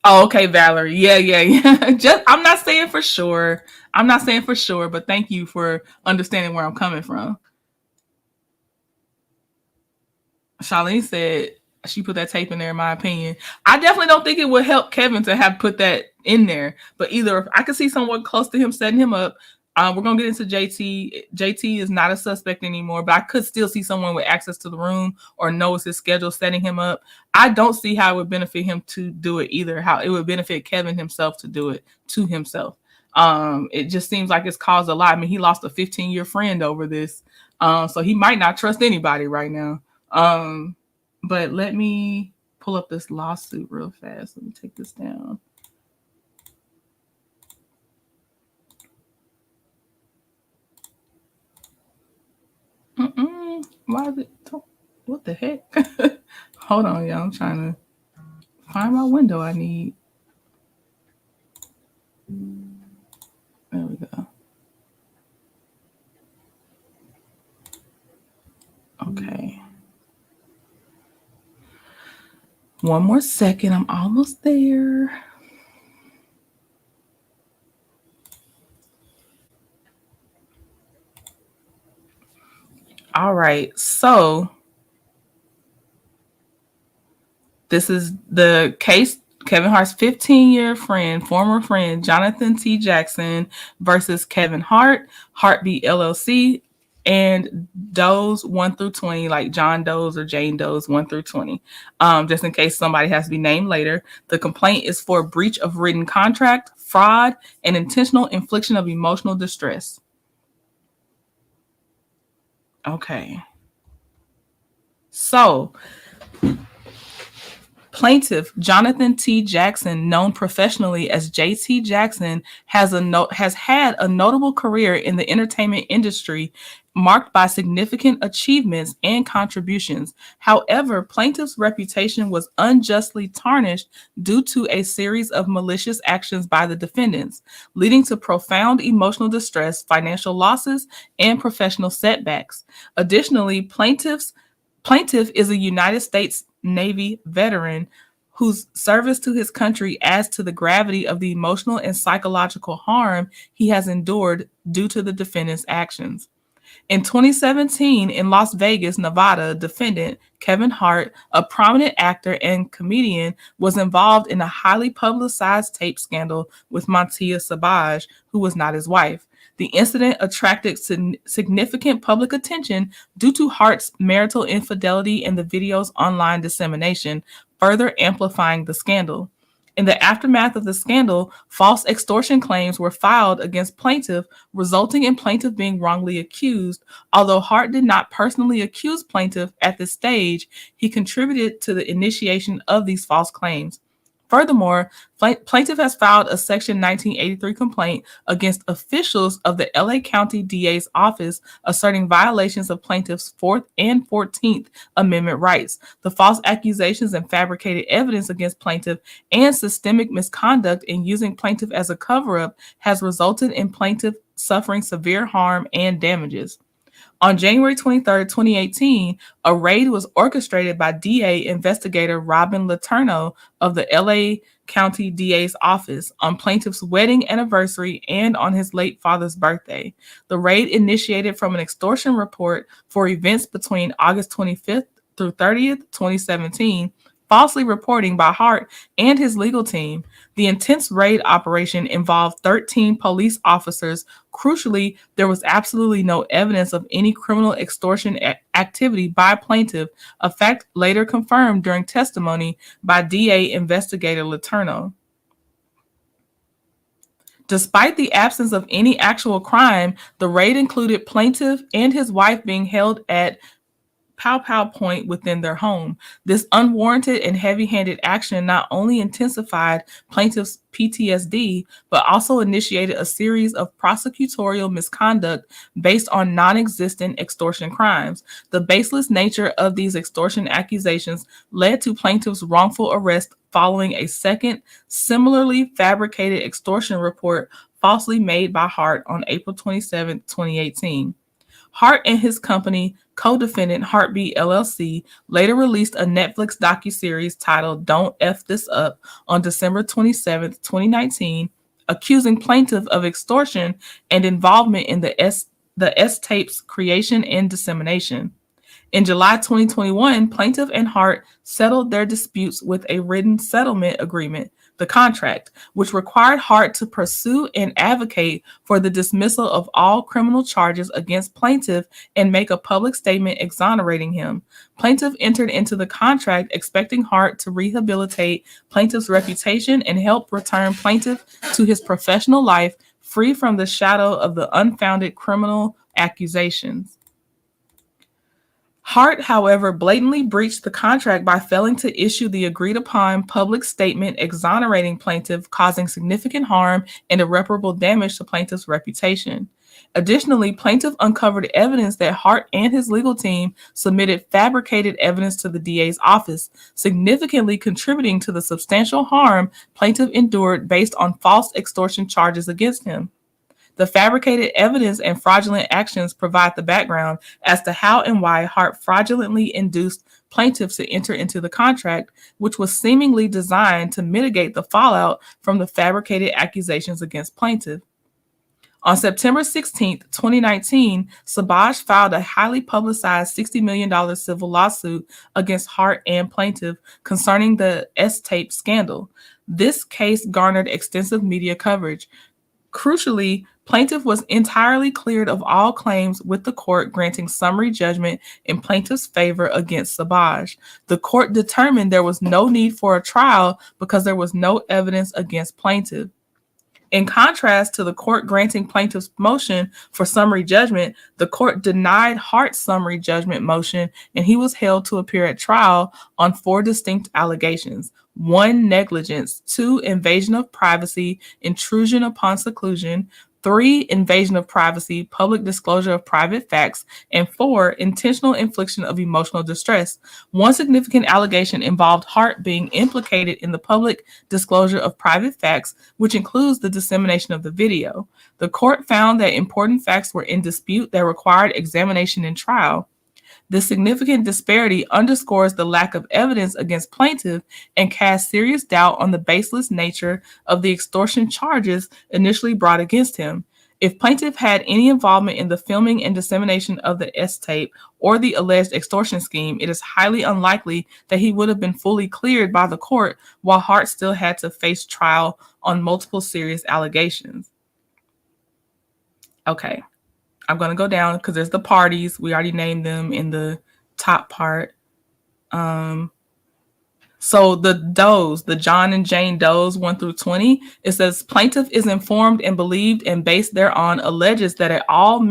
Oh, okay, Valerie. Yeah. Just I'm not saying for sure, but thank you for understanding where I'm coming from. Charlene said she put that tape in there, in my opinion. I definitely don't think it would help Kevin to have put that in there. But either I could see someone close to him setting him up. We're going to get into JT. JT is not a suspect anymore, but I could still see someone with access to the room or knows his schedule setting him up. I don't see how it would benefit him to do it either, how it would benefit Kevin himself to do it to himself. It just seems like it's caused a lot. I mean, he lost a 15-year friend over this. So he might not trust anybody right now. But let me pull up this lawsuit real fast. Let me take this down. Why is it? What the heck? Hold on, y'all. I'm trying to find my window I need. There we go. Okay. One more second. I'm almost there. All right. So this is the case. Kevin Hart's 15-year friend, former friend, Jonathan T. Jackson versus Kevin Hart, Hart v. LLC, and Doe's 1 through 20, like John Doe's or Jane Doe's 1 through 20. Just in case somebody has to be named later. The complaint is for breach of written contract, fraud, and intentional infliction of emotional distress. Okay. So, plaintiff Jonathan T. Jackson, known professionally as JT Jackson, has had a notable career in the entertainment industry marked by significant achievements and contributions. However, plaintiff's reputation was unjustly tarnished due to a series of malicious actions by the defendants, leading to profound emotional distress, financial losses, and professional setbacks. Additionally, plaintiff is a United States Navy veteran whose service to his country adds to the gravity of the emotional and psychological harm he has endured due to the defendant's actions. In 2017, in Las Vegas, Nevada, defendant Kevin Hart, a prominent actor and comedian, was involved in a highly publicized tape scandal with Montia Sabage, who was not his wife. The incident attracted significant public attention due to Hart's marital infidelity and the video's online dissemination, further amplifying the scandal. In the aftermath of the scandal, false extortion claims were filed against plaintiff, resulting in plaintiff being wrongly accused. Although Hart did not personally accuse plaintiff at this stage, he contributed to the initiation of these false claims. Furthermore, plaintiff has filed a Section 1983 complaint against officials of the LA County DA's office asserting violations of plaintiff's 4th and 14th Amendment rights. The false accusations and fabricated evidence against plaintiff and systemic misconduct in using plaintiff as a cover-up has resulted in plaintiff suffering severe harm and damages. On January 23, 2018, a raid was orchestrated by DA investigator Robin Letourneau of the LA County DA's office on plaintiff's wedding anniversary and on his late father's birthday. The raid initiated from an extortion report for events between August 25th through 30th, 2017, falsely reporting by Hart and his legal team. The intense raid operation involved 13 police officers. Crucially, there was absolutely no evidence of any criminal extortion activity by plaintiff, a fact later confirmed during testimony by DA investigator Letourneau. Despite the absence of any actual crime, the raid included plaintiff and his wife being held at Pow point within their home. This unwarranted and heavy-handed action not only intensified plaintiff's PTSD, but also initiated a series of prosecutorial misconduct based on non-existent extortion crimes. The baseless nature of these extortion accusations led to plaintiff's wrongful arrest following a second, similarly fabricated extortion report falsely made by Hart on April 27, 2018. Hart and his company, co-defendant Heartbeat LLC, later released a Netflix docuseries titled Don't F This Up on December 27, 2019, accusing plaintiff of extortion and involvement in the S-Tape's creation and dissemination. In July 2021, plaintiff and Hart settled their disputes with a written settlement agreement, the contract, which required Hart to pursue and advocate for the dismissal of all criminal charges against plaintiff and make a public statement exonerating him. Plaintiff entered into the contract expecting Hart to rehabilitate plaintiff's reputation and help return plaintiff to his professional life free from the shadow of the unfounded criminal accusations. Hart, however, blatantly breached the contract by failing to issue the agreed-upon public statement exonerating plaintiff, causing significant harm and irreparable damage to plaintiff's reputation. Additionally, plaintiff uncovered evidence that Hart and his legal team submitted fabricated evidence to the DA's office, significantly contributing to the substantial harm plaintiff endured based on false extortion charges against him. The fabricated evidence and fraudulent actions provide the background as to how and why Hart fraudulently induced plaintiffs to enter into the contract, which was seemingly designed to mitigate the fallout from the fabricated accusations against plaintiff. On September 16, 2019, Sabage filed a highly publicized $60 million civil lawsuit against Hart and plaintiff concerning the S-Tape scandal. This case garnered extensive media coverage. Crucially, plaintiff was entirely cleared of all claims, with the court granting summary judgment in plaintiff's favor against Sabage. The court determined there was no need for a trial because there was no evidence against plaintiff. In contrast to the court granting plaintiff's motion for summary judgment, the court denied Hart's summary judgment motion, and he was held to appear at trial on 4 distinct allegations: 1, negligence; 2, invasion of privacy, intrusion upon seclusion; 3, invasion of privacy, public disclosure of private facts; and 4, intentional infliction of emotional distress. One significant allegation involved Hart being implicated in the public disclosure of private facts, which includes the dissemination of the video. The court found that important facts were in dispute that required examination and trial. This significant disparity underscores the lack of evidence against plaintiff and casts serious doubt on the baseless nature of the extortion charges initially brought against him. If plaintiff had any involvement in the filming and dissemination of the S tape or the alleged extortion scheme, it is highly unlikely that he would have been fully cleared by the court while Hart still had to face trial on multiple serious allegations. Okay, I'm going to go down because there's the parties. We already named them in the top part. So the Does, the John and Jane Does 1 through 20, it says plaintiff is informed and believed and based thereon alleges that at all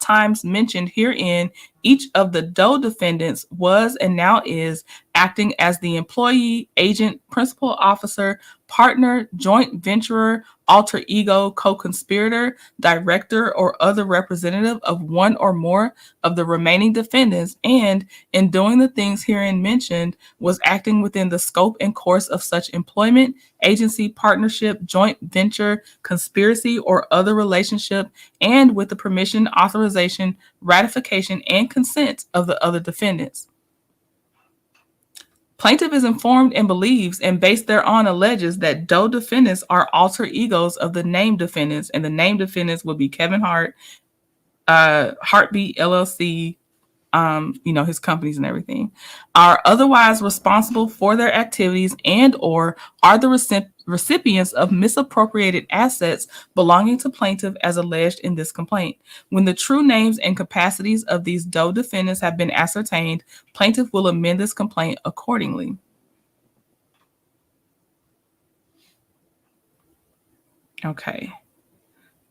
times mentioned herein, each of the Doe defendants was and now is acting as the employee, agent, principal officer, partner, joint venturer, alter ego, co-conspirator, director, or other representative of one or more of the remaining defendants, and in doing the things herein mentioned was acting within the scope and course of such employment, agency, partnership, joint venture, conspiracy, or other relationship, and with the permission, authorization, ratification, and consent of the other defendants. Plaintiff is informed and believes and based thereon alleges that Doe defendants are alter egos of the named defendants, and the named defendants would be Kevin Hart, Heartbeat LLC, his companies and everything, are otherwise responsible for their activities and or are the recipients of misappropriated assets belonging to plaintiff as alleged in this complaint. When the true names and capacities of these Doe defendants have been ascertained, plaintiff will amend this complaint accordingly. Okay.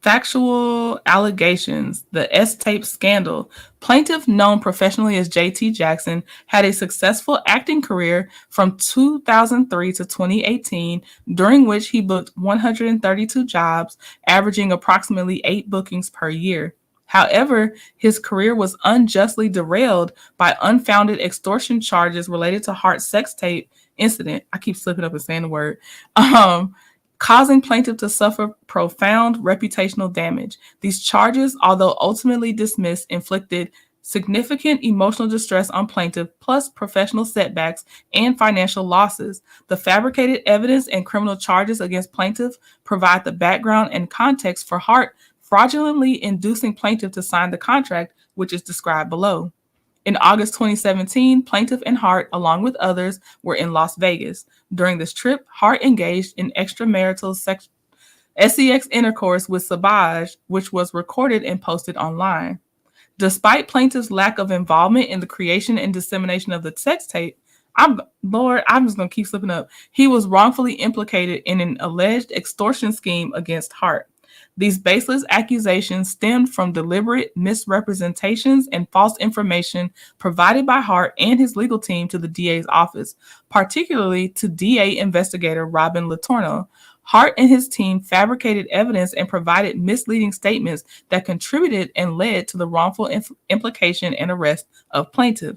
Factual allegations. The S-tape scandal. Plaintiff, known professionally as J.T. Jackson, had a successful acting career from 2003 to 2018, during which he booked 132 jobs, averaging approximately 8 bookings per year. However, his career was unjustly derailed by unfounded extortion charges related to Hart's sex tape incident. I keep slipping up and saying the word. Causing plaintiff to suffer profound reputational damage. These charges, although ultimately dismissed, inflicted significant emotional distress on plaintiff, plus professional setbacks and financial losses. The fabricated evidence and criminal charges against plaintiff provide the background and context for Hart fraudulently inducing plaintiff to sign the contract, which is described below. In August 2017, plaintiff and Hart, along with others, were in Las Vegas. During this trip, Hart engaged in extramarital S3X intercourse with Sabage, which was recorded and posted online. Despite plaintiff's lack of involvement in the creation and dissemination of the sex tape, I'm just going to keep slipping up. He was wrongfully implicated in an alleged extortion scheme against Hart. These baseless accusations stemmed from deliberate misrepresentations and false information provided by Hart and his legal team to the DA's office, particularly to DA investigator Robin Latorno. Hart and his team fabricated evidence and provided misleading statements that contributed and led to the wrongful implication and arrest of plaintiff.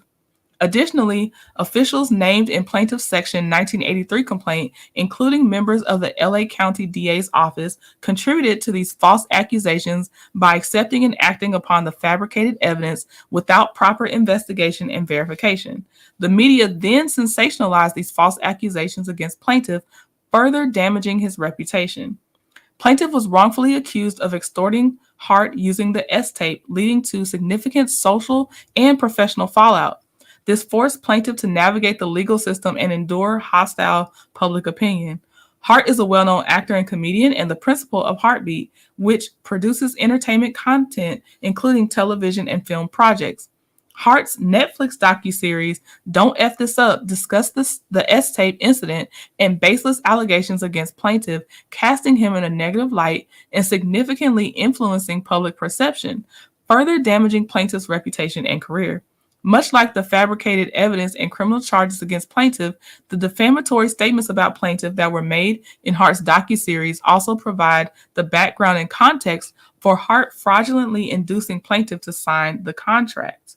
Additionally, officials named in Plaintiff's Section 1983 complaint, including members of the LA County DA's office, contributed to these false accusations by accepting and acting upon the fabricated evidence without proper investigation and verification. The media then sensationalized these false accusations against plaintiff, further damaging his reputation. Plaintiff was wrongfully accused of extorting Hart using the S-tape, leading to significant social and professional fallout. This forced plaintiff to navigate the legal system and endure hostile public opinion. Hart is a well-known actor and comedian and the principal of Heartbeat, which produces entertainment content, including television and film projects. Hart's Netflix docuseries, Don't F This Up, discussed the S-tape incident and baseless allegations against plaintiff, casting him in a negative light and significantly influencing public perception, further damaging plaintiff's reputation and career. Much like the fabricated evidence and criminal charges against plaintiff, the defamatory statements about plaintiff that were made in Hart's docuseries also provide the background and context for Hart fraudulently inducing plaintiff to sign the contract.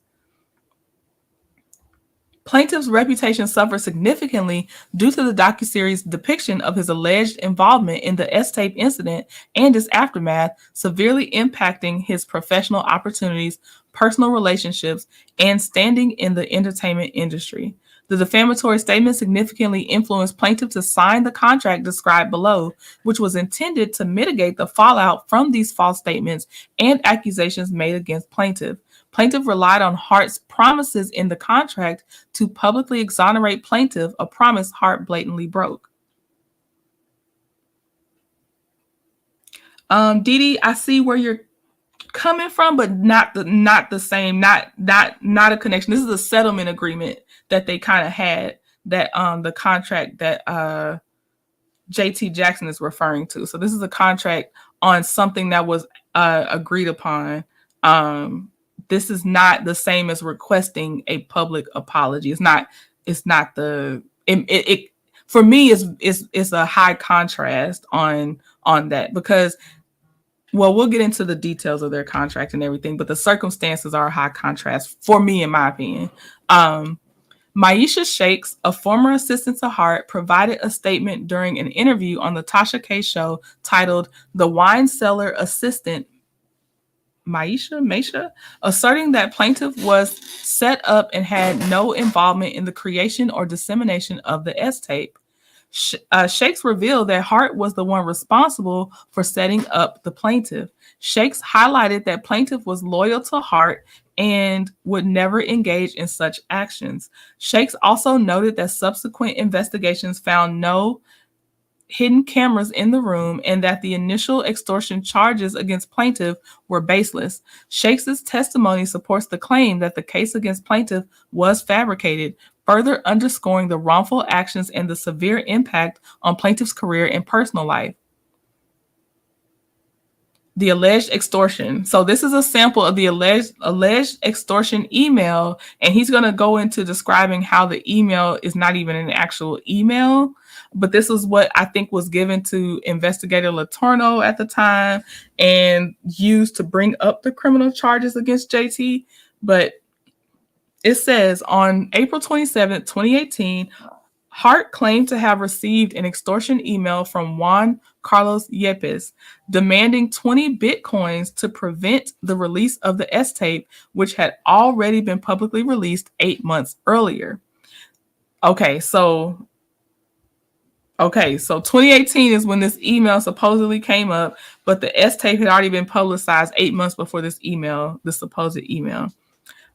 Plaintiff's reputation suffered significantly due to the docuseries' depiction of his alleged involvement in the S-tape incident and its aftermath, severely impacting his professional opportunities, personal relationships, and standing in the entertainment industry. The defamatory statement significantly influenced plaintiff to sign the contract described below, which was intended to mitigate the fallout from these false statements and accusations made against plaintiff. Plaintiff relied on Hart's promises in the contract to publicly exonerate plaintiff, a promise Hart blatantly broke. Dee Dee, I see where you're coming from, but not the same, not a connection. This is a settlement agreement that they kind of had, that the contract that JT Jackson is referring to. So this is a contract on something that was agreed upon. This is not the same as requesting a public apology. It's not the it for me it's a high contrast on that, because, well, we'll get into the details of their contract and everything, but the circumstances are a high contrast for me, in my opinion. Maisha Shakes, a former assistant to Hart, provided a statement during an interview on the Tasha K show titled "The Wine Cellar Assistant," Maisha, asserting that plaintiff was set up and had no involvement in the creation or dissemination of the S-tape. Shakes revealed that Hart was the one responsible for setting up the plaintiff. Shakes highlighted that plaintiff was loyal to Hart and would never engage in such actions. Shakes also noted that subsequent investigations found no hidden cameras in the room and that the initial extortion charges against plaintiff were baseless. Shakes' testimony supports the claim that the case against plaintiff was fabricated, further underscoring the wrongful actions and the severe impact on plaintiff's career and personal life. The alleged extortion. So this is a sample of the alleged extortion email, and he's going to go into describing how the email is not even an actual email, but this is what I think was given to Investigator Letourneau at the time and used to bring up the criminal charges against JT. But it says, on April 27, 2018, Hart claimed to have received an extortion email from Juan Carlos Yepes demanding 20 Bitcoins to prevent the release of the S-tape, which had already been publicly released 8 months earlier. Okay, so 2018 is when this email supposedly came up, but the S-tape had already been publicized 8 months before this supposed email.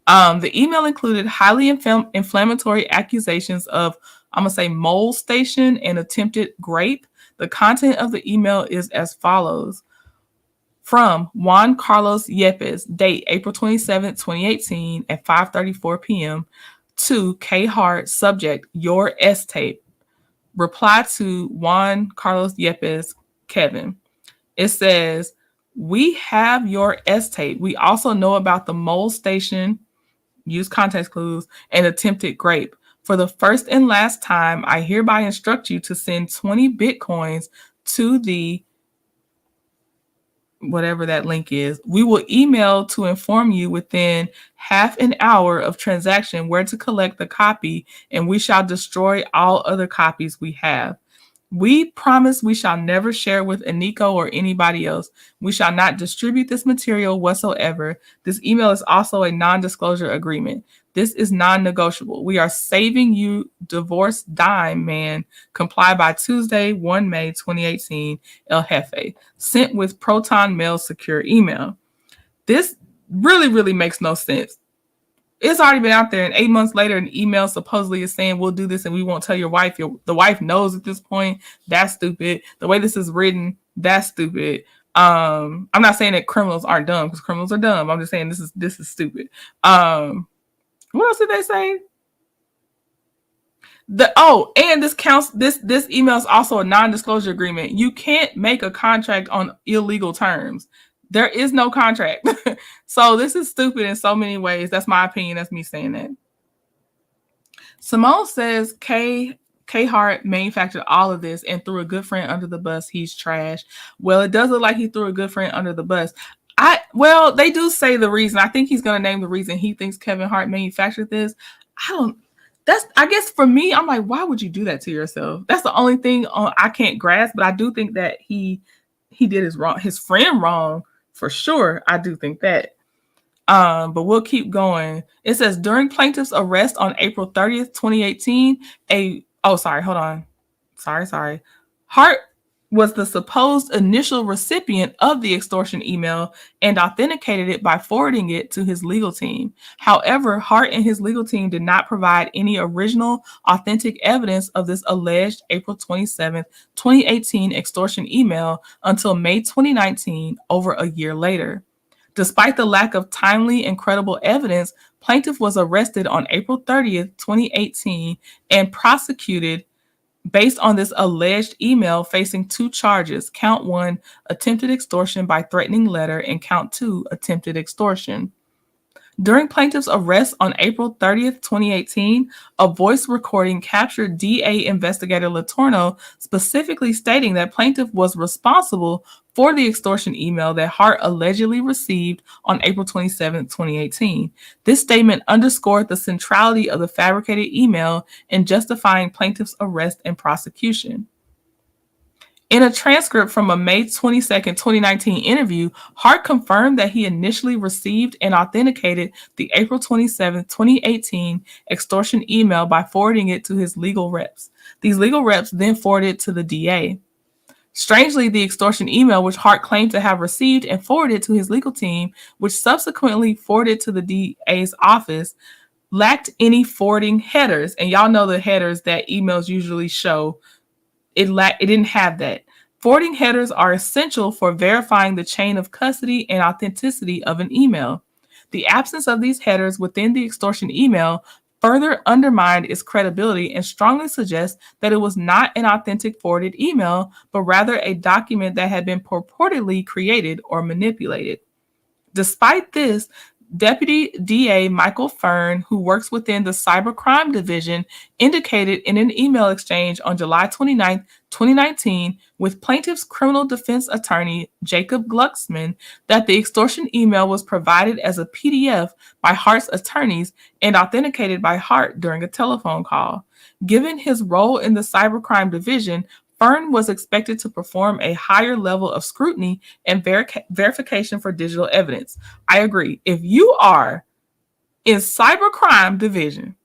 The email included highly inflammatory accusations of, I'm going to say, molestation and attempted rape. The content of the email is as follows. From Juan Carlos Yepes, date April 27, 2018 at 5:34 p.m. to K. Hart, subject, your S-tape. Reply to Juan Carlos Yepes, Kevin. It says, we have your S-tape. We also know about the molestation, use context clues, and attempted rape. For the first and last time, I hereby instruct you to send 20 Bitcoins to the whatever that link is. We will email to inform you within half an hour of transaction where to collect the copy, and we shall destroy all other copies we have. We promise we shall never share with Aniko or anybody else. We shall not distribute this material whatsoever. This email is also a non-disclosure agreement. This is non-negotiable. We are saving you, divorce dime man. Comply by Tuesday, 1 May 2018, El Jefe. Sent with Proton Mail secure email. This really, really makes no sense. It's already been out there, and 8 months later, an email supposedly is saying, we'll do this and we won't tell your wife. The wife knows at this point. That's stupid. The way this is written, that's stupid. I'm not saying that criminals aren't dumb, because criminals are dumb. I'm just saying this is stupid. What else did they say? And this counts. This email is also a non-disclosure agreement. You can't make a contract on illegal terms. There is no contract. So this is stupid in so many ways. That's my opinion. That's me saying that. Simone says K. Hart manufactured all of this and threw a good friend under the bus. He's trash. Well, it does look like he threw a good friend under the bus. They do say the reason. I think he's going to name the reason he thinks Kevin Hart manufactured this. I guess for me, I'm like, why would you do that to yourself? That's the only thing I can't grasp. But I do think that he did his friend wrong for sure. I do think that. But we'll keep going. It says during plaintiff's arrest on April 30th, 2018, Hart was the supposed initial recipient of the extortion email and authenticated it by forwarding it to his legal team. However, Hart and his legal team did not provide any original authentic evidence of this alleged April 27th, 2018 extortion email until May 2019, over a year later. Despite the lack of timely and credible evidence, plaintiff was arrested on April 30th, 2018 and prosecuted based on this alleged email, facing 2 charges. Count 1, attempted extortion by threatening letter, and count 2, attempted extortion. During plaintiff's arrest on April 30th, 2018, a voice recording captured DA investigator Letourneau specifically stating that plaintiff was responsible for the extortion email that Hart allegedly received on April 27, 2018. This statement underscored the centrality of the fabricated email in justifying plaintiff's arrest and prosecution. In a transcript from a May 22, 2019 interview, Hart confirmed that he initially received and authenticated the April 27, 2018 extortion email by forwarding it to his legal reps. These legal reps then forwarded it to the DA. Strangely, the extortion email, which Hart claimed to have received and forwarded to his legal team, which subsequently forwarded to the DA's office, lacked any forwarding headers. And y'all know the headers that emails usually show. It didn't have that. Forwarding headers are essential for verifying the chain of custody and authenticity of an email. The absence of these headers within the extortion email further undermined its credibility and strongly suggests that it was not an authentic forwarded email, but rather a document that had been purportedly created or manipulated. Despite this, Deputy DA Michael Fern, who works within the Cybercrime Division, indicated in an email exchange on July 29, 2019, with plaintiff's criminal defense attorney Jacob Glucksman that the extortion email was provided as a PDF by Hart's attorneys and authenticated by Hart during a telephone call. Given his role in the Cybercrime Division, Fern was expected to perform a higher level of scrutiny and verification for digital evidence. I agree. If you are in cybercrime division,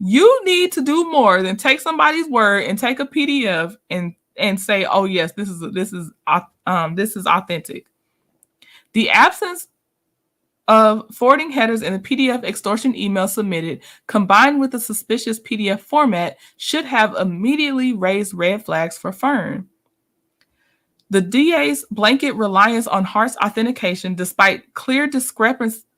you need to do more than take somebody's word and take a PDF and say, "Oh yes, this is authentic." The absence of forwarding headers in the PDF extortion email submitted, combined with the suspicious PDF format, should have immediately raised red flags for Fern. The DA's blanket reliance on Hart's authentication, despite clear discrepancies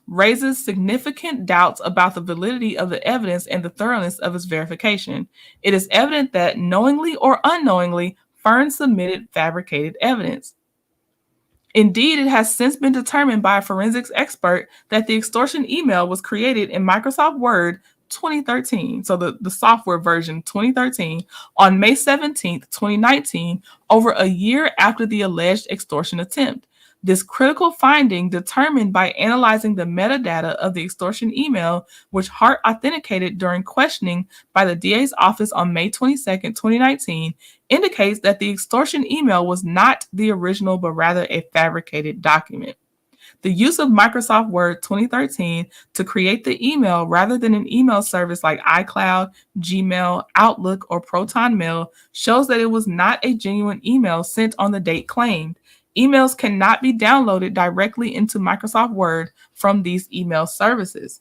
raises significant doubts about the validity of the evidence and the thoroughness of its verification. It is evident that knowingly or unknowingly, Fern submitted fabricated evidence. Indeed, it has since been determined by a forensics expert that the extortion email was created in Microsoft Word 2013, so the software version 2013, on May 17, 2019, over a year after the alleged extortion attempt. This critical finding, determined by analyzing the metadata of the extortion email, which Hart authenticated during questioning by the DA's office on May 22, 2019, indicates that the extortion email was not the original, but rather a fabricated document. The use of Microsoft Word 2013 to create the email rather than an email service like iCloud, Gmail, Outlook, or Proton Mail shows that it was not a genuine email sent on the date claimed. Emails cannot be downloaded directly into Microsoft Word from these email services.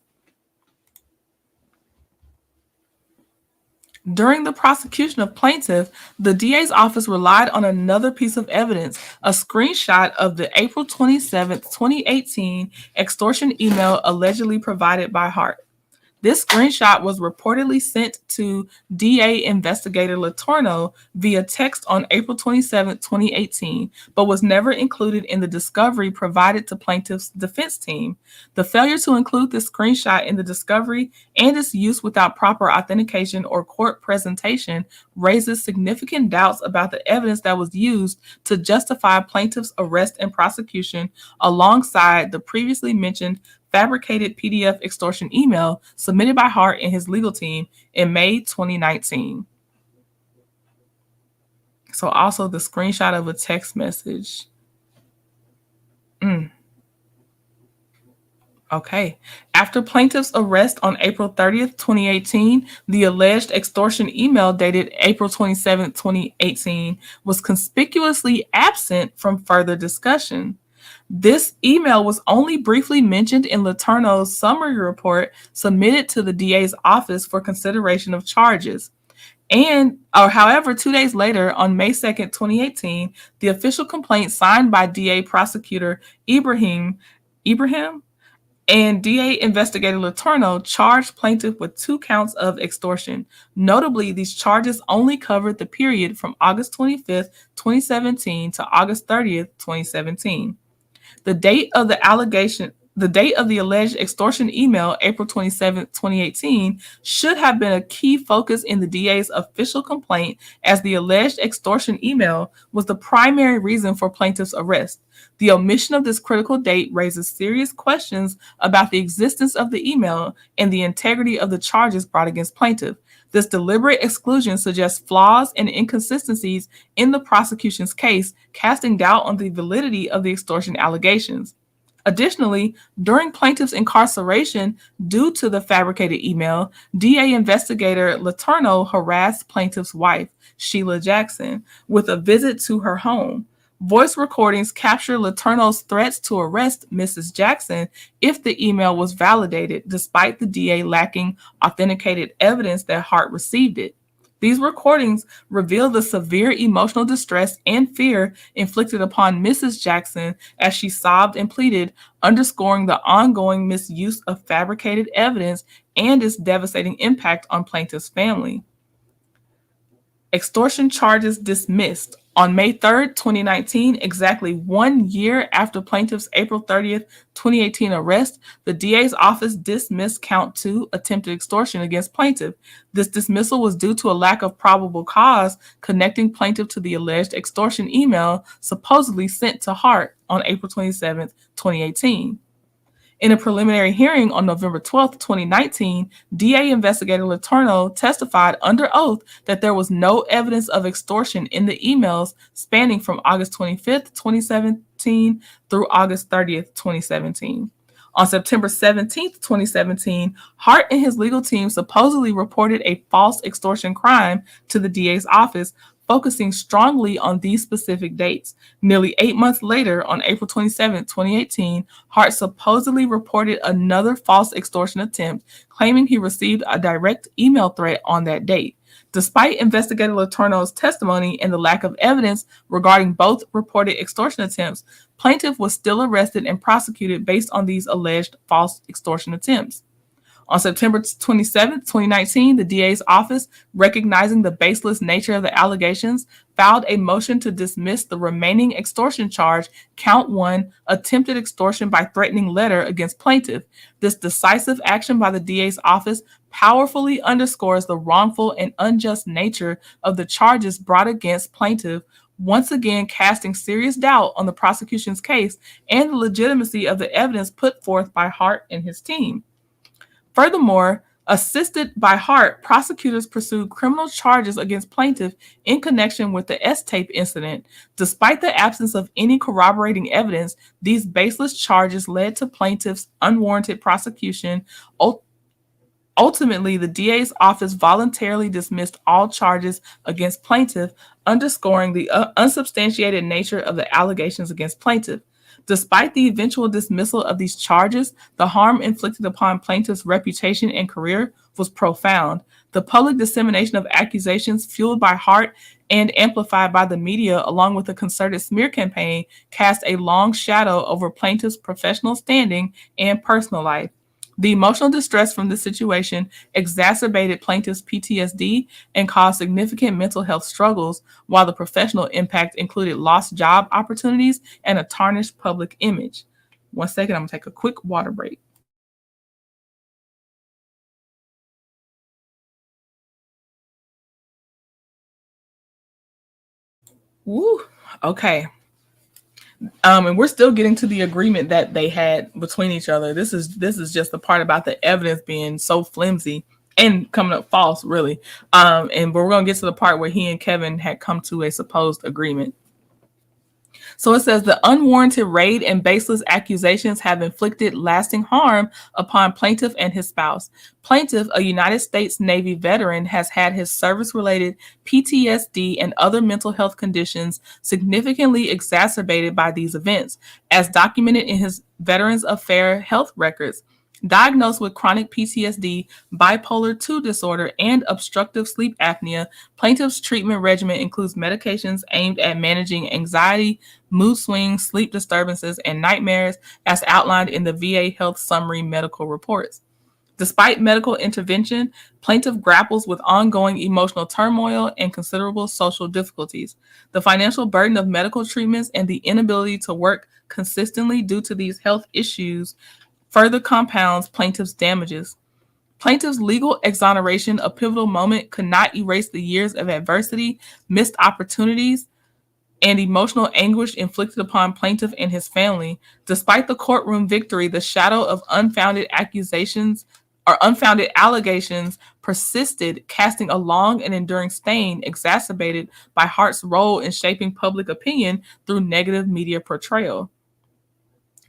During the prosecution of plaintiff, the DA's office relied on another piece of evidence, a screenshot of the April 27, 2018 extortion email allegedly provided by Hart. This screenshot was reportedly sent to DA investigator Letourneau via text on April 27, 2018, but was never included in the discovery provided to plaintiff's defense team. The failure to include this screenshot in the discovery and its use without proper authentication or court presentation raises significant doubts about the evidence that was used to justify plaintiff's arrest and prosecution, alongside the previously mentioned fabricated PDF extortion email submitted by Hart and his legal team in May 2019. So also the screenshot of a text message. Okay. After plaintiff's arrest on April 30th, 2018, the alleged extortion email dated April 27th, 2018 was conspicuously absent from further discussion. This email was only briefly mentioned in Letourneau's summary report submitted to the DA's office for consideration of charges. However, 2 days later, on May 2nd, 2018, the official complaint signed by DA prosecutor Ibrahim and DA investigator Letourneau charged plaintiff with 2 counts of extortion. Notably, these charges only covered the period from August 25th, 2017 to August 30th, 2017. The date of the alleged extortion email, April 27, 2018, should have been a key focus in the DA's official complaint, as the alleged extortion email was the primary reason for plaintiff's arrest. The omission of this critical date raises serious questions about the existence of the email and the integrity of the charges brought against plaintiff. This deliberate exclusion suggests flaws and inconsistencies in the prosecution's case, casting doubt on the validity of the extortion allegations. Additionally, during plaintiff's incarceration due to the fabricated email, DA investigator Letourneau harassed plaintiff's wife, Sheila Jackson, with a visit to her home. Voice recordings capture Letourneau's threats to arrest Mrs. Jackson if the email was validated, despite the DA lacking authenticated evidence that Hart received it. These recordings reveal the severe emotional distress and fear inflicted upon Mrs. Jackson as she sobbed and pleaded, underscoring the ongoing misuse of fabricated evidence and its devastating impact on plaintiff's family. Extortion charges dismissed. On May 3rd, 2019, exactly 1 year after plaintiff's April 30th, 2018 arrest, the DA's office dismissed count 2, attempted extortion against plaintiff. This dismissal was due to a lack of probable cause connecting plaintiff to the alleged extortion email supposedly sent to Hart on April 27th, 2018. In a preliminary hearing on November 12, 2019, DA investigator Letourneau testified under oath that there was no evidence of extortion in the emails spanning from August 25, 2017 through August 30, 2017. On September 17, 2017, Hart and his legal team supposedly reported a false extortion crime to the DA's office, focusing strongly on these specific dates. Nearly 8 months later, on April 27, 2018, Hart supposedly reported another false extortion attempt, claiming he received a direct email threat on that date. Despite investigator Letourneau's testimony and the lack of evidence regarding both reported extortion attempts, plaintiff was still arrested and prosecuted based on these alleged false extortion attempts. On September 27, 2019, the DA's office, recognizing the baseless nature of the allegations, filed a motion to dismiss the remaining extortion charge, count 1, attempted extortion by threatening letter against plaintiff. This decisive action by the DA's office powerfully underscores the wrongful and unjust nature of the charges brought against plaintiff, once again casting serious doubt on the prosecution's case and the legitimacy of the evidence put forth by Hart and his team. Furthermore, assisted by Hart, prosecutors pursued criminal charges against plaintiff in connection with the S-tape incident. Despite the absence of any corroborating evidence, these baseless charges led to plaintiff's unwarranted prosecution. Ultimately, the DA's office voluntarily dismissed all charges against plaintiff, underscoring the unsubstantiated nature of the allegations against plaintiff. Despite the eventual dismissal of these charges, the harm inflicted upon plaintiff's reputation and career was profound. The public dissemination of accusations fueled by Hart and amplified by the media, along with a concerted smear campaign, cast a long shadow over plaintiff's professional standing and personal life. The emotional distress from this situation exacerbated plaintiff's PTSD and caused significant mental health struggles, while the professional impact included lost job opportunities and a tarnished public image. 1 second, I'm gonna take a quick water break. Woo, okay. And we're still getting to the agreement that they had between each other. This is just the part about the evidence being so flimsy and coming up false, really. And we're going to get to the part where he and Kevin had come to a supposed agreement. So it says the unwarranted raid and baseless accusations have inflicted lasting harm upon plaintiff and his spouse. Plaintiff, a United States Navy veteran, has had his service-related PTSD and other mental health conditions significantly exacerbated by these events, as documented in his Veterans Affairs health records. Diagnosed with chronic PTSD, bipolar II disorder, and obstructive sleep apnea, plaintiff's treatment regimen includes medications aimed at managing anxiety, mood swings, sleep disturbances, and nightmares, as outlined in the VA Health Summary medical reports. Despite medical intervention, plaintiff grapples with ongoing emotional turmoil and considerable social difficulties. The financial burden of medical treatments and the inability to work consistently due to these health issues further compounds plaintiff's damages. Plaintiff's legal exoneration, a pivotal moment, could not erase the years of adversity, missed opportunities, and emotional anguish inflicted upon plaintiff and his family. Despite the courtroom victory, the shadow of unfounded allegations persisted, casting a long and enduring stain exacerbated by Hart's role in shaping public opinion through negative media portrayal.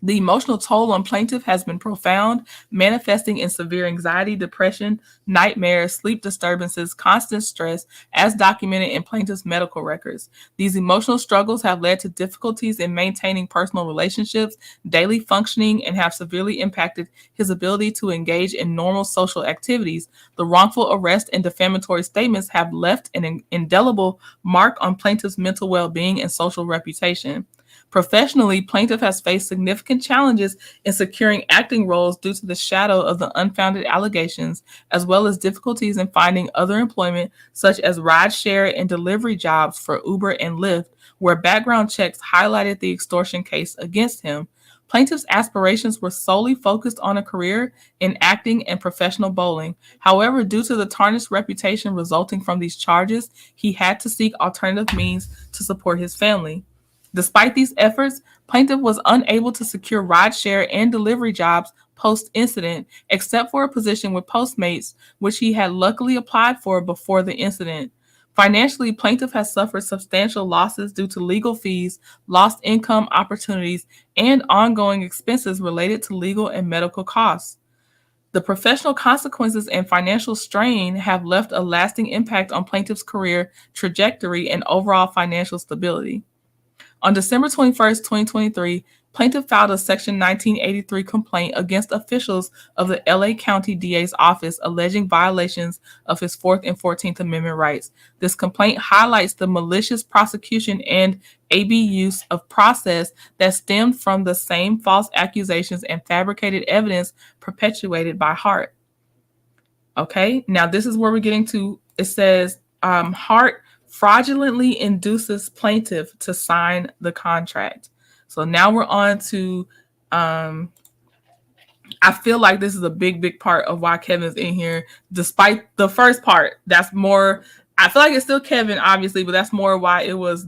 The emotional toll on plaintiff has been profound, manifesting in severe anxiety, depression, nightmares, sleep disturbances, constant stress, as documented in plaintiff's medical records. These emotional struggles have led to difficulties in maintaining personal relationships, daily functioning, and have severely impacted his ability to engage in normal social activities. The wrongful arrest and defamatory statements have left an indelible mark on plaintiff's mental well-being and social reputation. Professionally, plaintiff has faced significant challenges in securing acting roles due to the shadow of the unfounded allegations, as well as difficulties in finding other employment, such as rideshare and delivery jobs for Uber and Lyft, where background checks highlighted the extortion case against him. Plaintiff's aspirations were solely focused on a career in acting and professional bowling. However, due to the tarnished reputation resulting from these charges, he had to seek alternative means to support his family. Despite these efforts, plaintiff was unable to secure rideshare and delivery jobs post-incident, except for a position with Postmates, which he had luckily applied for before the incident. Financially, plaintiff has suffered substantial losses due to legal fees, lost income opportunities, and ongoing expenses related to legal and medical costs. The professional consequences and financial strain have left a lasting impact on plaintiff's career trajectory and overall financial stability. On December 21st, 2023, plaintiff filed a Section 1983 complaint against officials of the LA County DA's office alleging violations of his 4th and 14th Amendment rights. This complaint highlights the malicious prosecution and abuse of process that stemmed from the same false accusations and fabricated evidence perpetuated by Hart. Okay, now this is where we're getting to. It says Hart fraudulently induces plaintiff to sign the contract. So now we're on to, I feel like this is a big part of why Kevin's in here, despite the first part. That's more, I feel like it's still Kevin, obviously, but that's more why it was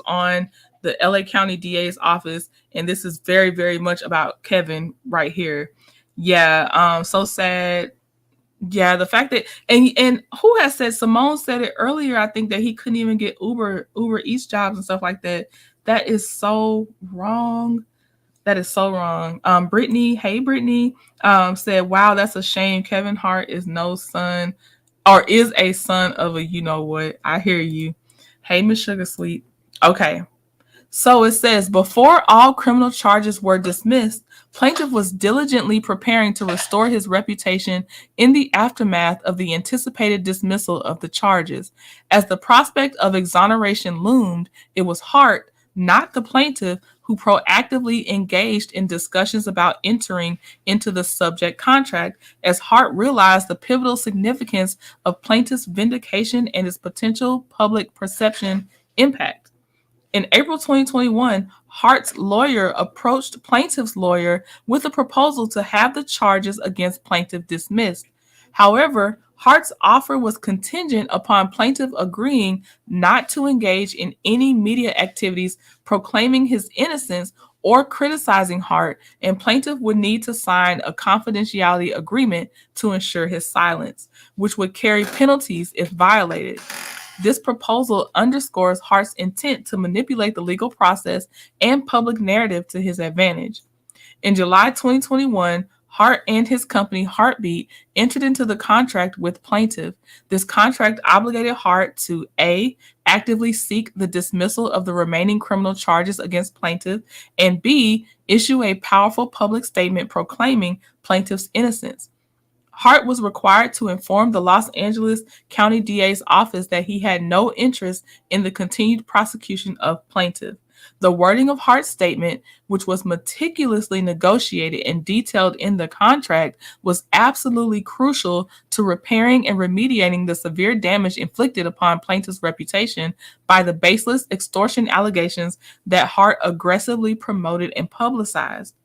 on the LA County DA's office. And this is very much about Kevin right here. Yeah, so sad. Yeah, the fact that and who has said, Simone said it earlier, I think, that he couldn't even get Uber Eats jobs and stuff like that. That is so wrong. That is so wrong. Brittany said, wow, that's a shame. Kevin Hart is no son or is a son of a you know what. I hear you. Hey, Miss Sugar Sweet. Okay. So it says, before all criminal charges were dismissed, plaintiff was diligently preparing to restore his reputation in the aftermath of the anticipated dismissal of the charges. As the prospect of exoneration loomed, it was Hart, not the plaintiff, who proactively engaged in discussions about entering into the subject contract, as Hart realized the pivotal significance of plaintiff's vindication and its potential public perception impact. In April 2021, Hart's lawyer approached plaintiff's lawyer with a proposal to have the charges against plaintiff dismissed. However, Hart's offer was contingent upon plaintiff agreeing not to engage in any media activities proclaiming his innocence or criticizing Hart, and plaintiff would need to sign a confidentiality agreement to ensure his silence, which would carry penalties if violated. This proposal underscores Hart's intent to manipulate the legal process and public narrative to his advantage. In July 2021, Hart and his company Heartbeat entered into the contract with plaintiff. This contract obligated Hart to A, actively seek the dismissal of the remaining criminal charges against plaintiff, and B, issue a powerful public statement proclaiming plaintiff's innocence. Hart was required to inform the Los Angeles County DA's office that he had no interest in the continued prosecution of plaintiff. The wording of Hart's statement, which was meticulously negotiated and detailed in the contract, was absolutely crucial to repairing and remediating the severe damage inflicted upon plaintiff's reputation by the baseless extortion allegations that Hart aggressively promoted and publicized.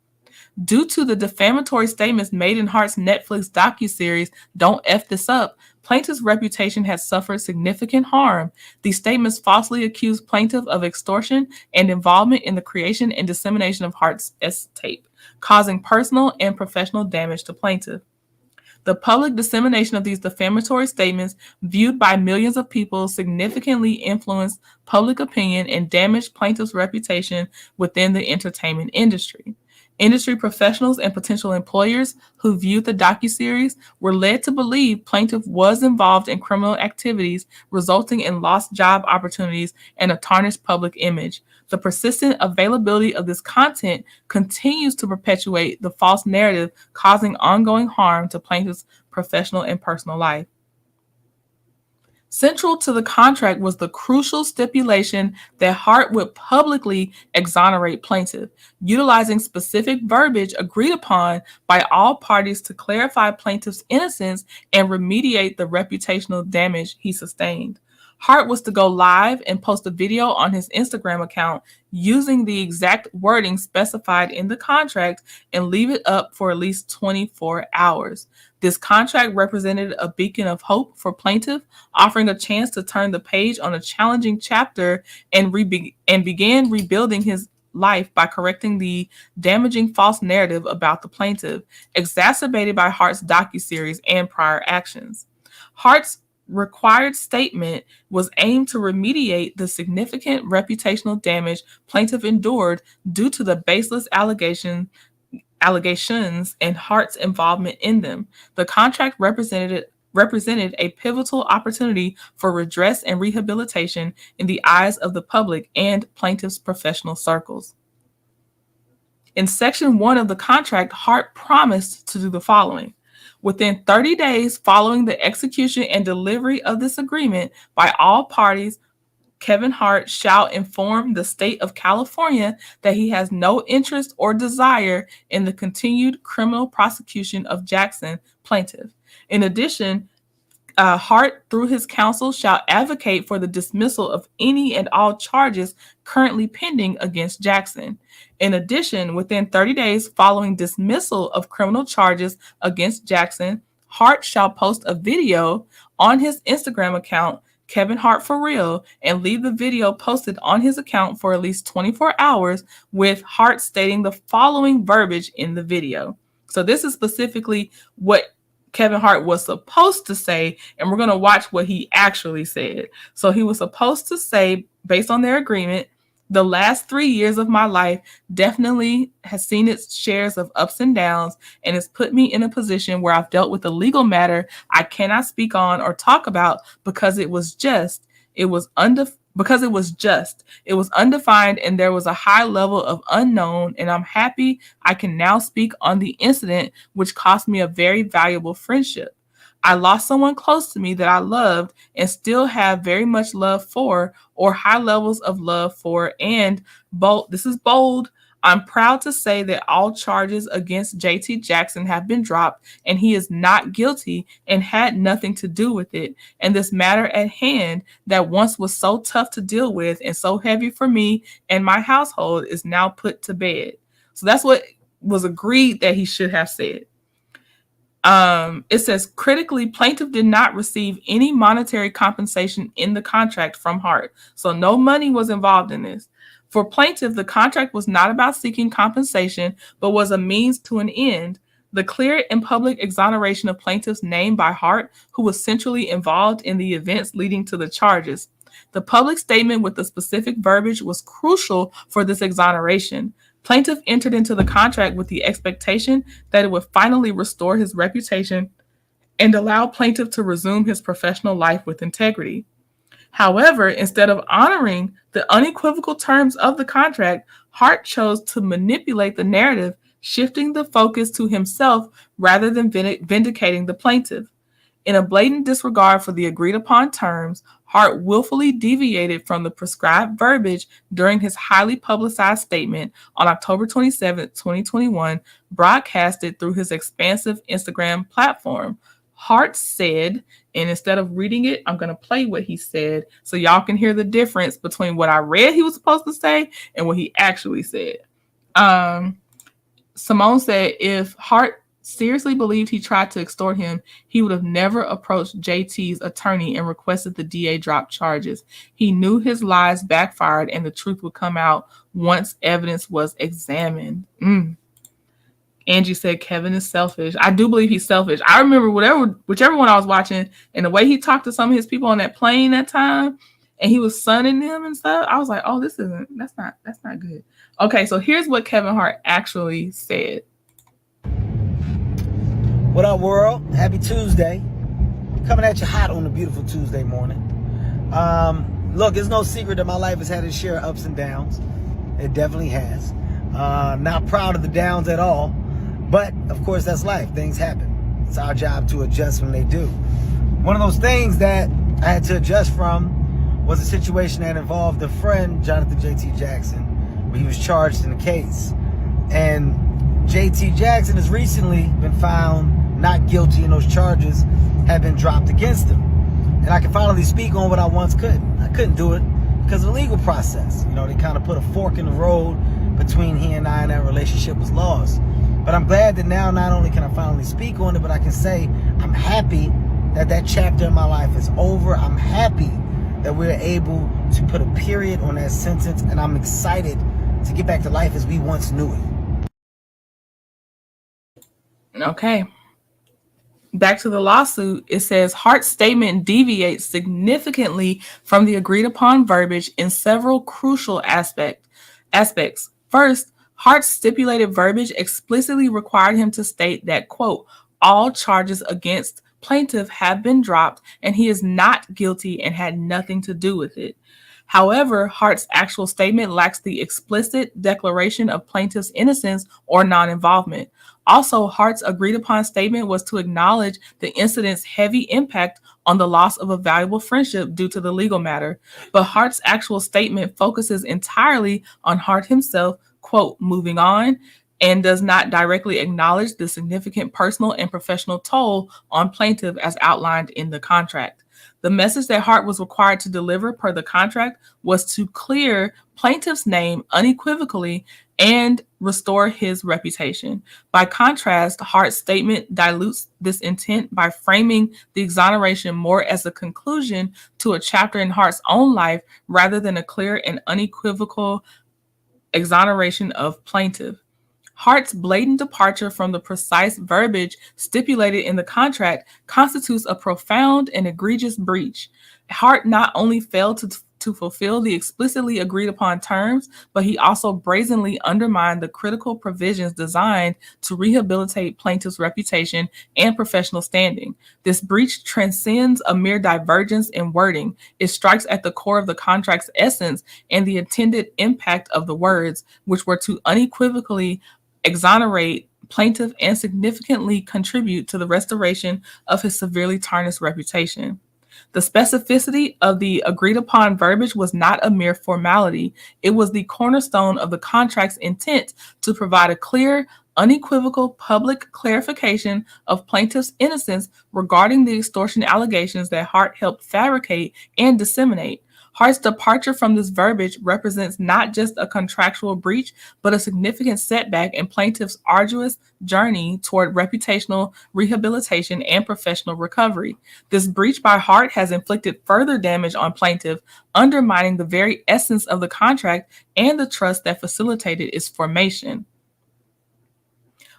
Due to the defamatory statements made in Hart's Netflix docuseries Don't F This Up, plaintiff's reputation has suffered significant harm. These statements falsely accuse plaintiff of extortion and involvement in the creation and dissemination of Hart's S-tape, causing personal and professional damage to plaintiff. The public dissemination of these defamatory statements, viewed by millions of people, significantly influenced public opinion and damaged plaintiff's reputation within the entertainment industry. Industry professionals and potential employers who viewed the docuseries were led to believe plaintiff was involved in criminal activities, resulting in lost job opportunities and a tarnished public image. The persistent availability of this content continues to perpetuate the false narrative, causing ongoing harm to plaintiff's professional and personal life. Central to the contract was the crucial stipulation that Hart would publicly exonerate plaintiff, utilizing specific verbiage agreed upon by all parties to clarify plaintiff's innocence and remediate the reputational damage he sustained. Hart was to go live and post a video on his Instagram account using the exact wording specified in the contract and leave it up for at least 24 hours. This contract represented a beacon of hope for plaintiff, offering a chance to turn the page on a challenging chapter and began rebuilding his life by correcting the damaging false narrative about the plaintiff, exacerbated by Hart's docuseries and prior actions. Hart's required statement was aimed to remediate the significant reputational damage plaintiff endured due to the baseless allegations and Hart's involvement in them. The contract represented a pivotal opportunity for redress and rehabilitation in the eyes of the public and plaintiff's professional circles. In Section 1 of the contract, Hart promised to do the following. Within 30 days following the execution and delivery of this agreement by all parties, Kevin Hart shall inform the state of California that he has no interest or desire in the continued criminal prosecution of Jackson, plaintiff. In addition, Hart, through his counsel, shall advocate for the dismissal of any and all charges currently pending against Jackson. In addition, within 30 days following dismissal of criminal charges against Jackson, Hart shall post a video on his Instagram account, Kevin Hart For Real, and leave the video posted on his account for at least 24 hours with Hart stating the following verbiage in the video. So this is specifically what Kevin Hart was supposed to say, and we're going to watch what he actually said. So he was supposed to say, based on their agreement, the last 3 years of my life definitely has seen its shares of ups and downs and has put me in a position where I've dealt with a legal matter I cannot speak on or talk about because it was undefined and there was a high level of unknown, and I'm happy I can now speak on the incident which cost me a very valuable friendship. I lost someone close to me that I loved and still have very much love for, or high levels of love for, and this is bold. I'm proud to say that all charges against JT Jackson have been dropped and he is not guilty and had nothing to do with it. And this matter at hand that once was so tough to deal with and so heavy for me and my household is now put to bed. So that's what was agreed that he should have said. It says, critically, plaintiff did not receive any monetary compensation in the contract from Hart. So no money was involved in this. For plaintiff, the contract was not about seeking compensation, but was a means to an end. The clear and public exoneration of plaintiff's name by Hart, who was centrally involved in the events leading to the charges. The public statement with the specific verbiage was crucial for this exoneration. Plaintiff entered into the contract with the expectation that it would finally restore his reputation and allow plaintiff to resume his professional life with integrity. However, instead of honoring the unequivocal terms of the contract, Hart chose to manipulate the narrative, shifting the focus to himself rather than vindicating the plaintiff. In a blatant disregard for the agreed-upon terms, Hart willfully deviated from the prescribed verbiage during his highly publicized statement on October 27, 2021, broadcasted through his expansive Instagram platform. Hart said, and instead of reading it, I'm going to play what he said so y'all can hear the difference between what I read he was supposed to say and what he actually said. Simone said if Hart seriously believed he tried to extort him, he would have never approached JT's attorney and requested the DA drop charges. He knew his lies backfired and the truth would come out once evidence was examined. Angie said Kevin is selfish. I do believe he's selfish. I remember whichever one I was watching and the way he talked to some of his people on that plane that time and he was sunning them and stuff. I was like, oh, that's not good. Okay, so here's what Kevin Hart actually said. What up, world? Happy Tuesday. Coming at you hot on a beautiful Tuesday morning. Look, it's no secret that my life has had its share of ups and downs. It definitely has. Not proud of the downs at all, but of course that's life. Things happen. It's our job to adjust when they do. One of those things that I had to adjust from was a situation that involved a friend, Jonathan JT Jackson, where he was charged in a case. And JT Jackson has recently been found not guilty, and those charges have been dropped against him. And I can finally speak on what I once couldn't. I couldn't do it because of the legal process. You know, they kind of put a fork in the road between he and I, and that relationship was lost. But I'm glad that now not only can I finally speak on it, but I can say I'm happy that that chapter in my life is over. I'm happy that we're able to put a period on that sentence, and I'm excited to get back to life as we once knew it. Okay. Back to the lawsuit, it says Hart's statement deviates significantly from the agreed upon verbiage in several crucial aspects. First, Hart's stipulated verbiage explicitly required him to state that, quote, all charges against plaintiff have been dropped and he is not guilty and had nothing to do with it. However, Hart's actual statement lacks the explicit declaration of plaintiff's innocence or non-involvement. Also, Hart's agreed-upon statement was to acknowledge the incident's heavy impact on the loss of a valuable friendship due to the legal matter. But Hart's actual statement focuses entirely on Hart himself, quote, moving on, and does not directly acknowledge the significant personal and professional toll on plaintiff as outlined in the contract. The message that Hart was required to deliver per the contract was to clear plaintiff's name unequivocally and restore his reputation. By contrast, Hart's statement dilutes this intent by framing the exoneration more as a conclusion to a chapter in Hart's own life rather than a clear and unequivocal exoneration of plaintiff. Hart's blatant departure from the precise verbiage stipulated in the contract constitutes a profound and egregious breach. Hart not only failed to fulfill the explicitly agreed upon terms, but he also brazenly undermined the critical provisions designed to rehabilitate plaintiff's reputation and professional standing. This breach transcends a mere divergence in wording. It strikes at the core of the contract's essence and the intended impact of the words, which were to unequivocally exonerate plaintiff and significantly contribute to the restoration of his severely tarnished reputation. The specificity of the agreed upon verbiage was not a mere formality. It was the cornerstone of the contract's intent to provide a clear, unequivocal public clarification of plaintiff's innocence regarding the extortion allegations that Hart helped fabricate and disseminate. Hart's departure from this verbiage represents not just a contractual breach, but a significant setback in plaintiff's arduous journey toward reputational rehabilitation and professional recovery. This breach by Hart has inflicted further damage on plaintiff, undermining the very essence of the contract and the trust that facilitated its formation.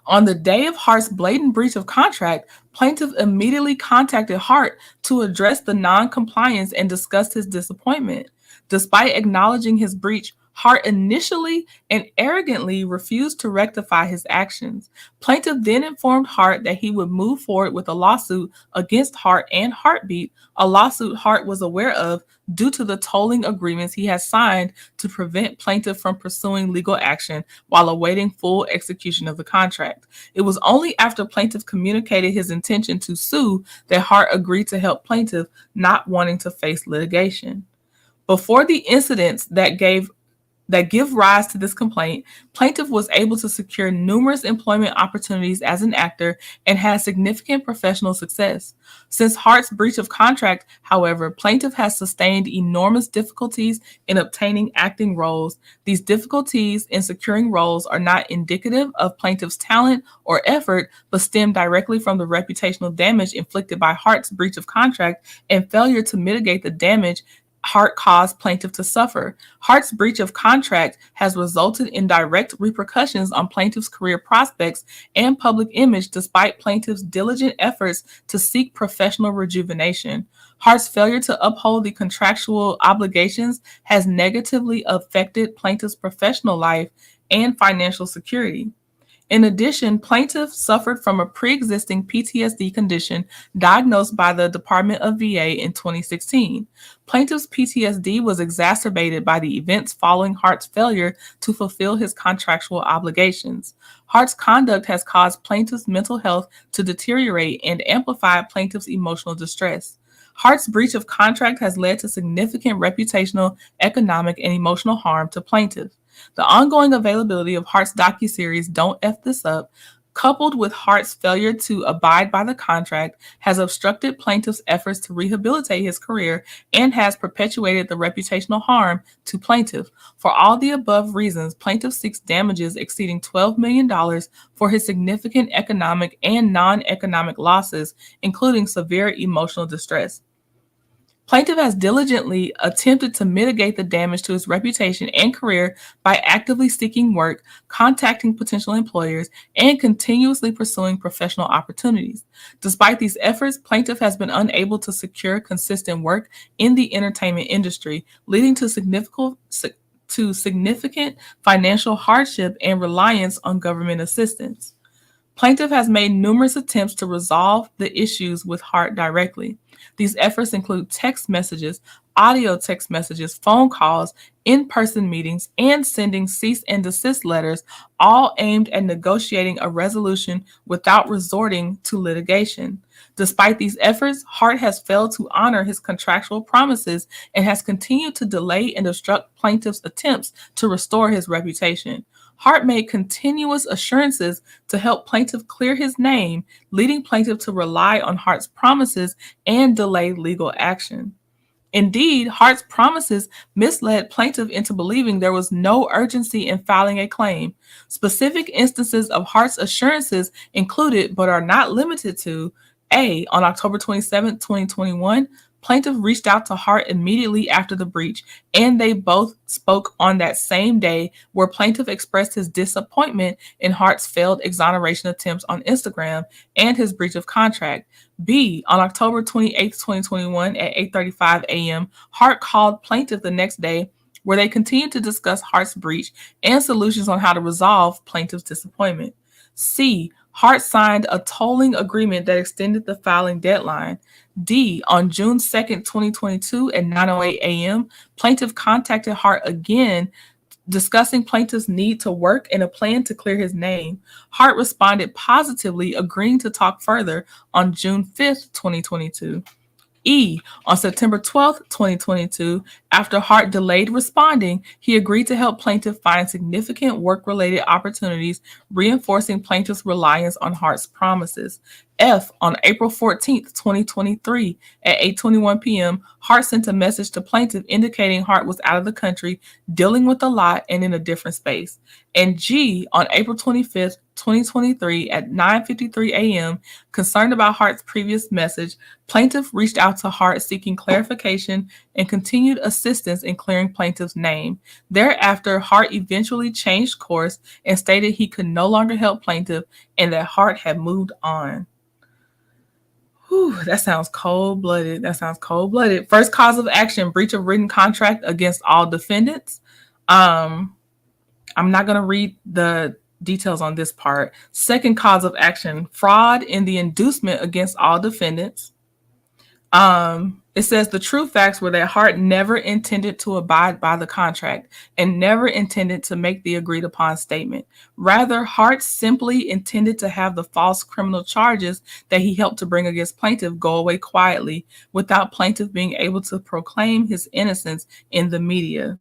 On the day of Hart's blatant breach of contract, plaintiff immediately contacted Hart to address the non-compliance and discuss his disappointment. Despite acknowledging his breach, Hart initially and arrogantly refused to rectify his actions. Plaintiff then informed Hart that he would move forward with a lawsuit against Hart and Heartbeat, a lawsuit Hart was aware of due to the tolling agreements he has signed to prevent plaintiff from pursuing legal action while awaiting full execution of the contract. It was only after plaintiff communicated his intention to sue that Hart agreed to help plaintiff, not wanting to face litigation. Before the incidents that give rise to this complaint, plaintiff was able to secure numerous employment opportunities as an actor and had significant professional success. Since Hart's breach of contract, however, plaintiff has sustained enormous difficulties in obtaining acting roles. These difficulties in securing roles are not indicative of plaintiff's talent or effort, but stem directly from the reputational damage inflicted by Hart's breach of contract and failure to mitigate the damage Hart caused plaintiff to suffer. Hart's breach of contract has resulted in direct repercussions on plaintiff's career prospects and public image despite plaintiff's diligent efforts to seek professional rejuvenation. Hart's failure to uphold the contractual obligations has negatively affected plaintiff's professional life and financial security. In addition, plaintiff suffered from a pre-existing PTSD condition diagnosed by the Department of VA in 2016. Plaintiff's PTSD was exacerbated by the events following Hart's failure to fulfill his contractual obligations. Hart's conduct has caused plaintiff's mental health to deteriorate and amplified plaintiff's emotional distress. Hart's breach of contract has led to significant reputational, economic, and emotional harm to plaintiff. The ongoing availability of Hart's docuseries Don't F This Up, coupled with Hart's failure to abide by the contract, has obstructed plaintiff's efforts to rehabilitate his career and has perpetuated the reputational harm to plaintiff. For all the above reasons, plaintiff seeks damages exceeding $12 million for his significant economic and non-economic losses, including severe emotional distress. Plaintiff has diligently attempted to mitigate the damage to his reputation and career by actively seeking work, contacting potential employers, and continuously pursuing professional opportunities. Despite these efforts, plaintiff has been unable to secure consistent work in the entertainment industry, leading to significant financial hardship and reliance on government assistance. Plaintiff has made numerous attempts to resolve the issues with Hart directly. These efforts include text messages, audio text messages, phone calls, in-person meetings, and sending cease and desist letters, all aimed at negotiating a resolution without resorting to litigation. Despite these efforts, Hart has failed to honor his contractual promises and has continued to delay and obstruct plaintiff's attempts to restore his reputation. Hart made continuous assurances to help plaintiff clear his name, leading plaintiff to rely on Hart's promises and delay legal action. Indeed, Hart's promises misled plaintiff into believing there was no urgency in filing a claim. Specific instances of Hart's assurances included, but are not limited to, A, on October 27, 2021, plaintiff reached out to Hart immediately after the breach, and they both spoke on that same day, where plaintiff expressed his disappointment in Hart's failed exoneration attempts on Instagram and his breach of contract. B, on October 28, 2021 at 8:35 a.m., Hart called plaintiff the next day, where they continued to discuss Hart's breach and solutions on how to resolve plaintiff's disappointment. C, Hart signed a tolling agreement that extended the filing deadline. D, on June 2nd, 2022 at 9:08 a.m., plaintiff contacted Hart again, discussing plaintiff's need to work and a plan to clear his name. Hart responded positively, agreeing to talk further on June 5th, 2022. E, on September 12th, 2022, After Hart delayed responding, he agreed to help plaintiff find significant work-related opportunities, reinforcing plaintiff's reliance on Hart's promises. F, on April 14th, 2023, at 8:21 p.m., Hart sent a message to plaintiff indicating Hart was out of the country, dealing with a lot, and in a different space. And G, on April 25th, 2023, at 9:53 a.m., concerned about Hart's previous message, plaintiff reached out to Hart seeking clarification and continued assistance in clearing plaintiff's name. Thereafter, Hart eventually changed course and stated he could no longer help plaintiff and that Hart had moved on. Whew, that sounds cold-blooded. First cause of action, breach of written contract against all defendants. I'm not going to read the details on this part. Second cause of action, fraud in the inducement against all defendants. It says the true facts were that Hart never intended to abide by the contract and never intended to make the agreed upon statement. Rather, Hart simply intended to have the false criminal charges that he helped to bring against plaintiff go away quietly without plaintiff being able to proclaim his innocence in the media.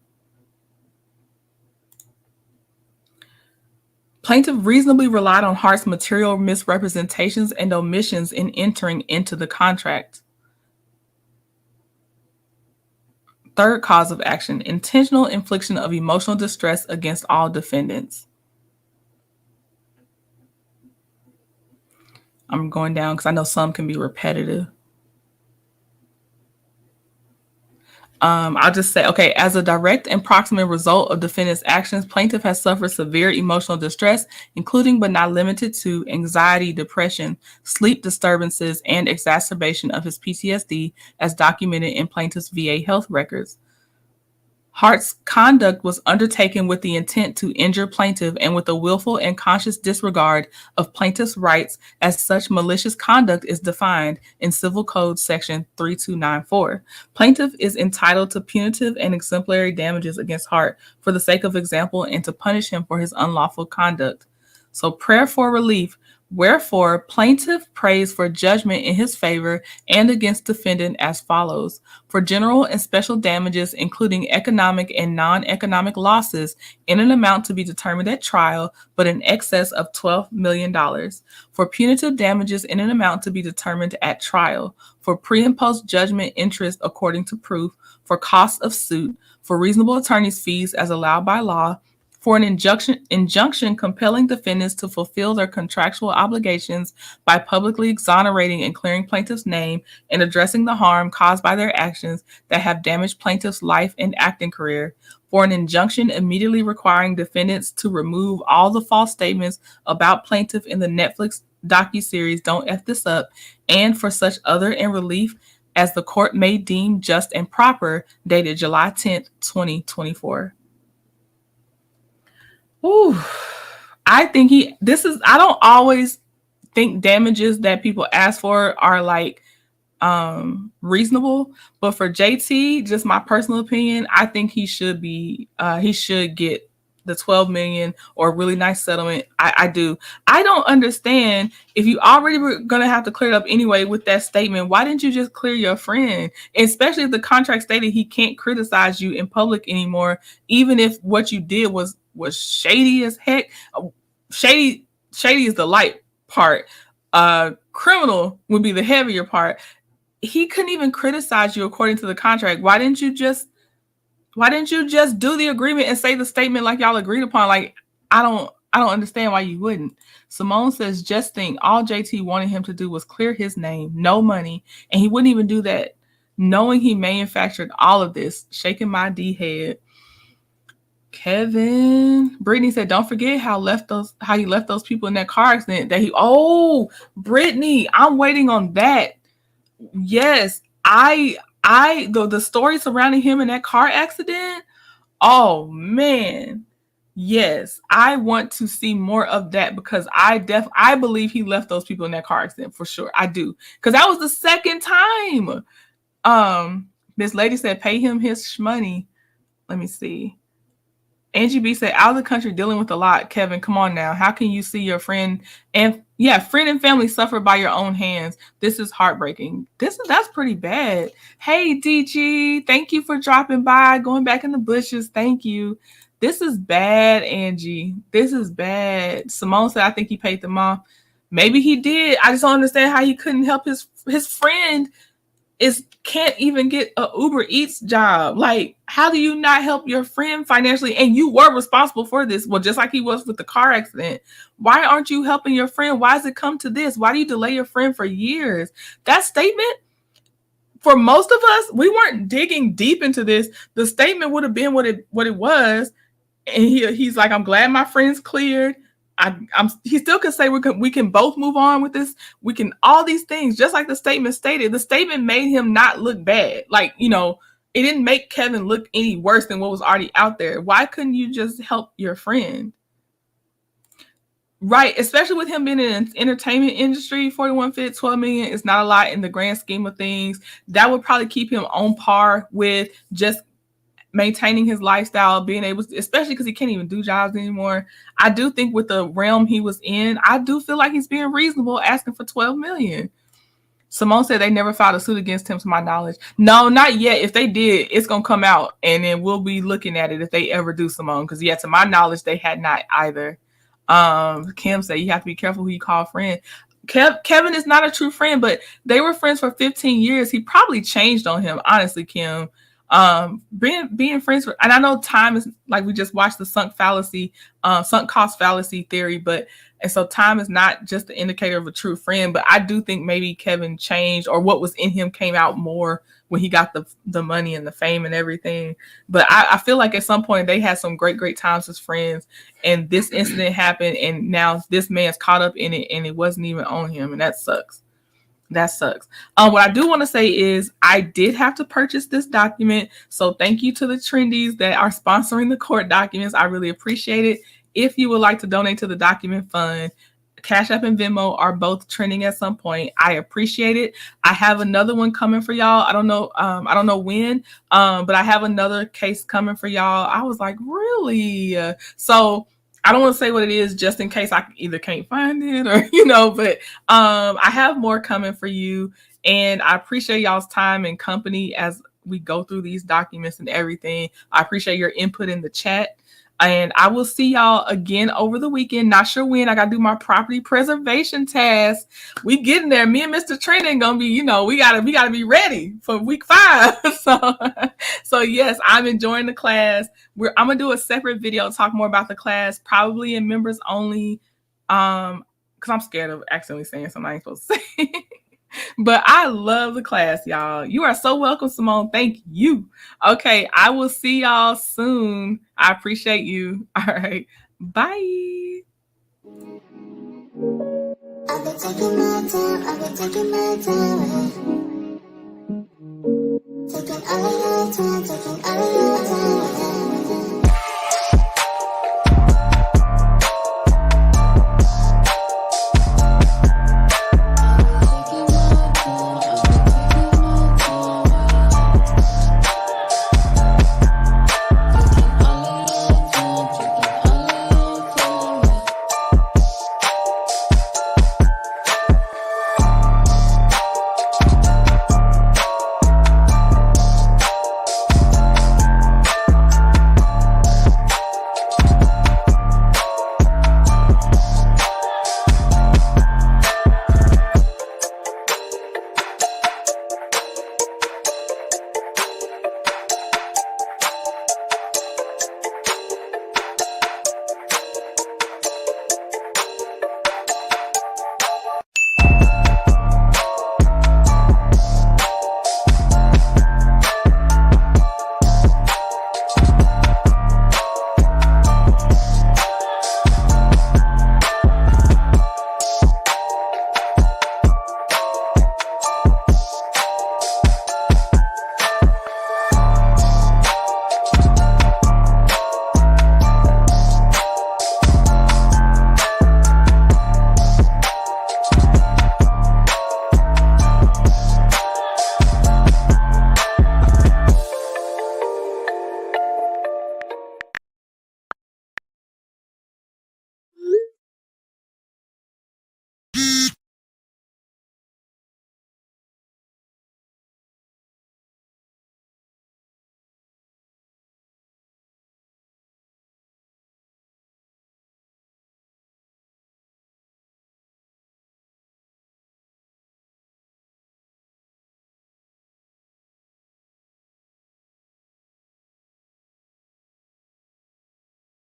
Plaintiff reasonably relied on Hart's material misrepresentations and omissions in entering into the contract. Third cause of action, intentional infliction of emotional distress against all defendants. I'm going down because I know some can be repetitive. I'll just say, okay, as a direct and proximate result of defendant's actions, plaintiff has suffered severe emotional distress, including but not limited to anxiety, depression, sleep disturbances, and exacerbation of his PTSD as documented in plaintiff's VA health records. Hart's conduct was undertaken with the intent to injure plaintiff and with a willful and conscious disregard of plaintiff's rights, as such malicious conduct is defined in Civil Code Section 3294. Plaintiff is entitled to punitive and exemplary damages against Hart for the sake of example and to punish him for his unlawful conduct. So prayer for relief. Wherefore, plaintiff prays for judgment in his favor and against defendant as follows. For general and special damages, including economic and non-economic losses in an amount to be determined at trial, but in excess of $12 million. For punitive damages in an amount to be determined at trial. For pre- and post-judgment interest according to proof. For costs of suit. For reasonable attorney's fees as allowed by law. For an injunction compelling defendants to fulfill their contractual obligations by publicly exonerating and clearing plaintiff's name and addressing the harm caused by their actions that have damaged plaintiff's life and acting career. For an injunction immediately requiring defendants to remove all the false statements about plaintiff in the Netflix docuseries Don't F This Up, and for such other and relief as the court may deem just and proper, dated July 10th, 2024. Ooh, I think I don't always think damages that people ask for are like reasonable, but for JT, just my personal opinion, I think he should get the 12 million or a really nice settlement. I do. I don't understand, if you already were going to have to clear it up anyway with that statement, why didn't you just clear your friend? Especially if the contract stated he can't criticize you in public anymore, even if what you did was shady as heck. Shady is the light part. Criminal would be the heavier part. He couldn't even criticize you according to the contract. Why didn't you just do the agreement and say the statement like y'all agreed upon? Like, I don't understand why you wouldn't. Simone says, just think, all JT wanted him to do was clear his name, no money, and he wouldn't even do that, knowing he manufactured all of this. Shaking my D head. Kevin, Brittany said, don't forget how he left those people in that car accident. Brittany, I'm waiting on that. Yes, the story surrounding him in that car accident. Oh man, yes, I want to see more of that, because I believe he left those people in that car accident for sure. I do, because that was the second time. This lady said, pay him his shmoney. Let me see. Angie B said, out of the country dealing with a lot. Kevin, come on now. How can you see your friend and family suffer by your own hands? This is heartbreaking. That's pretty bad. Hey, DG, thank you for dropping by, going back in the bushes. Thank you. This is bad, Angie. This is bad. Simone said, I think he paid them off. Maybe he did. I just don't understand how he couldn't help his friend can't even get a Uber Eats job. Like, how do you not help your friend financially? And you were responsible for this. Well, just like he was with the car accident. Why aren't you helping your friend? Why does it come to this? Why do you delay your friend for years? That statement, for most of us, we weren't digging deep into this. The statement would have been what it was. And he's like, I'm glad my friend's cleared. He still could say we can both move on with this. We can all these things, just like the statement stated. The statement made him not look bad. Like, you know, it didn't make Kevin look any worse than what was already out there. Why couldn't you just help your friend? Right, especially with him being in the entertainment industry, 41 fit, 12 million is not a lot in the grand scheme of things. That would probably keep him on par with just maintaining his lifestyle, being able to, especially because he can't even do jobs anymore. I do think with the realm he was in, I do feel like he's being reasonable asking for 12 million. Simone said they never filed a suit against him to my knowledge. No, not yet. If they did, it's going to come out and then we'll be looking at it if they ever do, Simone. Because to my knowledge, they had not either. Kim said you have to be careful who you call friend. Kevin is not a true friend, but they were friends for 15 years. He probably changed on him, honestly, Kim. Being friends and I know time is, like, we just watched the sunk cost fallacy theory, and so time is not just the indicator of a true friend, but I do think maybe Kevin changed, or what was in him came out more when he got the money and the fame and everything. But I feel like at some point they had some great times as friends, and this incident happened, and now this man's caught up in it, and it wasn't even on him, and that sucks. That sucks. What I do want to say is I did have to purchase this document. So thank you to the Trendies that are sponsoring the court documents. I really appreciate it. If you would like to donate to the document fund, Cash App and Venmo are both trending at some point. I appreciate it. I have another one coming for y'all. I don't know when, but I have another case coming for y'all. I was like, really? So I don't want to say what it is just in case I either can't find it or, but I have more coming for you. And I appreciate y'all's time and company as we go through these documents and everything. I appreciate your input in the chat. And I will see y'all again over the weekend. Not sure when. I got to do my property preservation task. We getting there. Me and Mr. Trent ain't going to be, we got to be ready for week 5. So yes, I'm enjoying the class. I'm going to do a separate video, talk more about the class, probably in members only. Because I'm scared of accidentally saying something I ain't supposed to say. But I love the class, y'all. You are so welcome, Simone. Thank you. Okay, I will see y'all soon. I appreciate you. All right, bye. I've been taking my time, taking all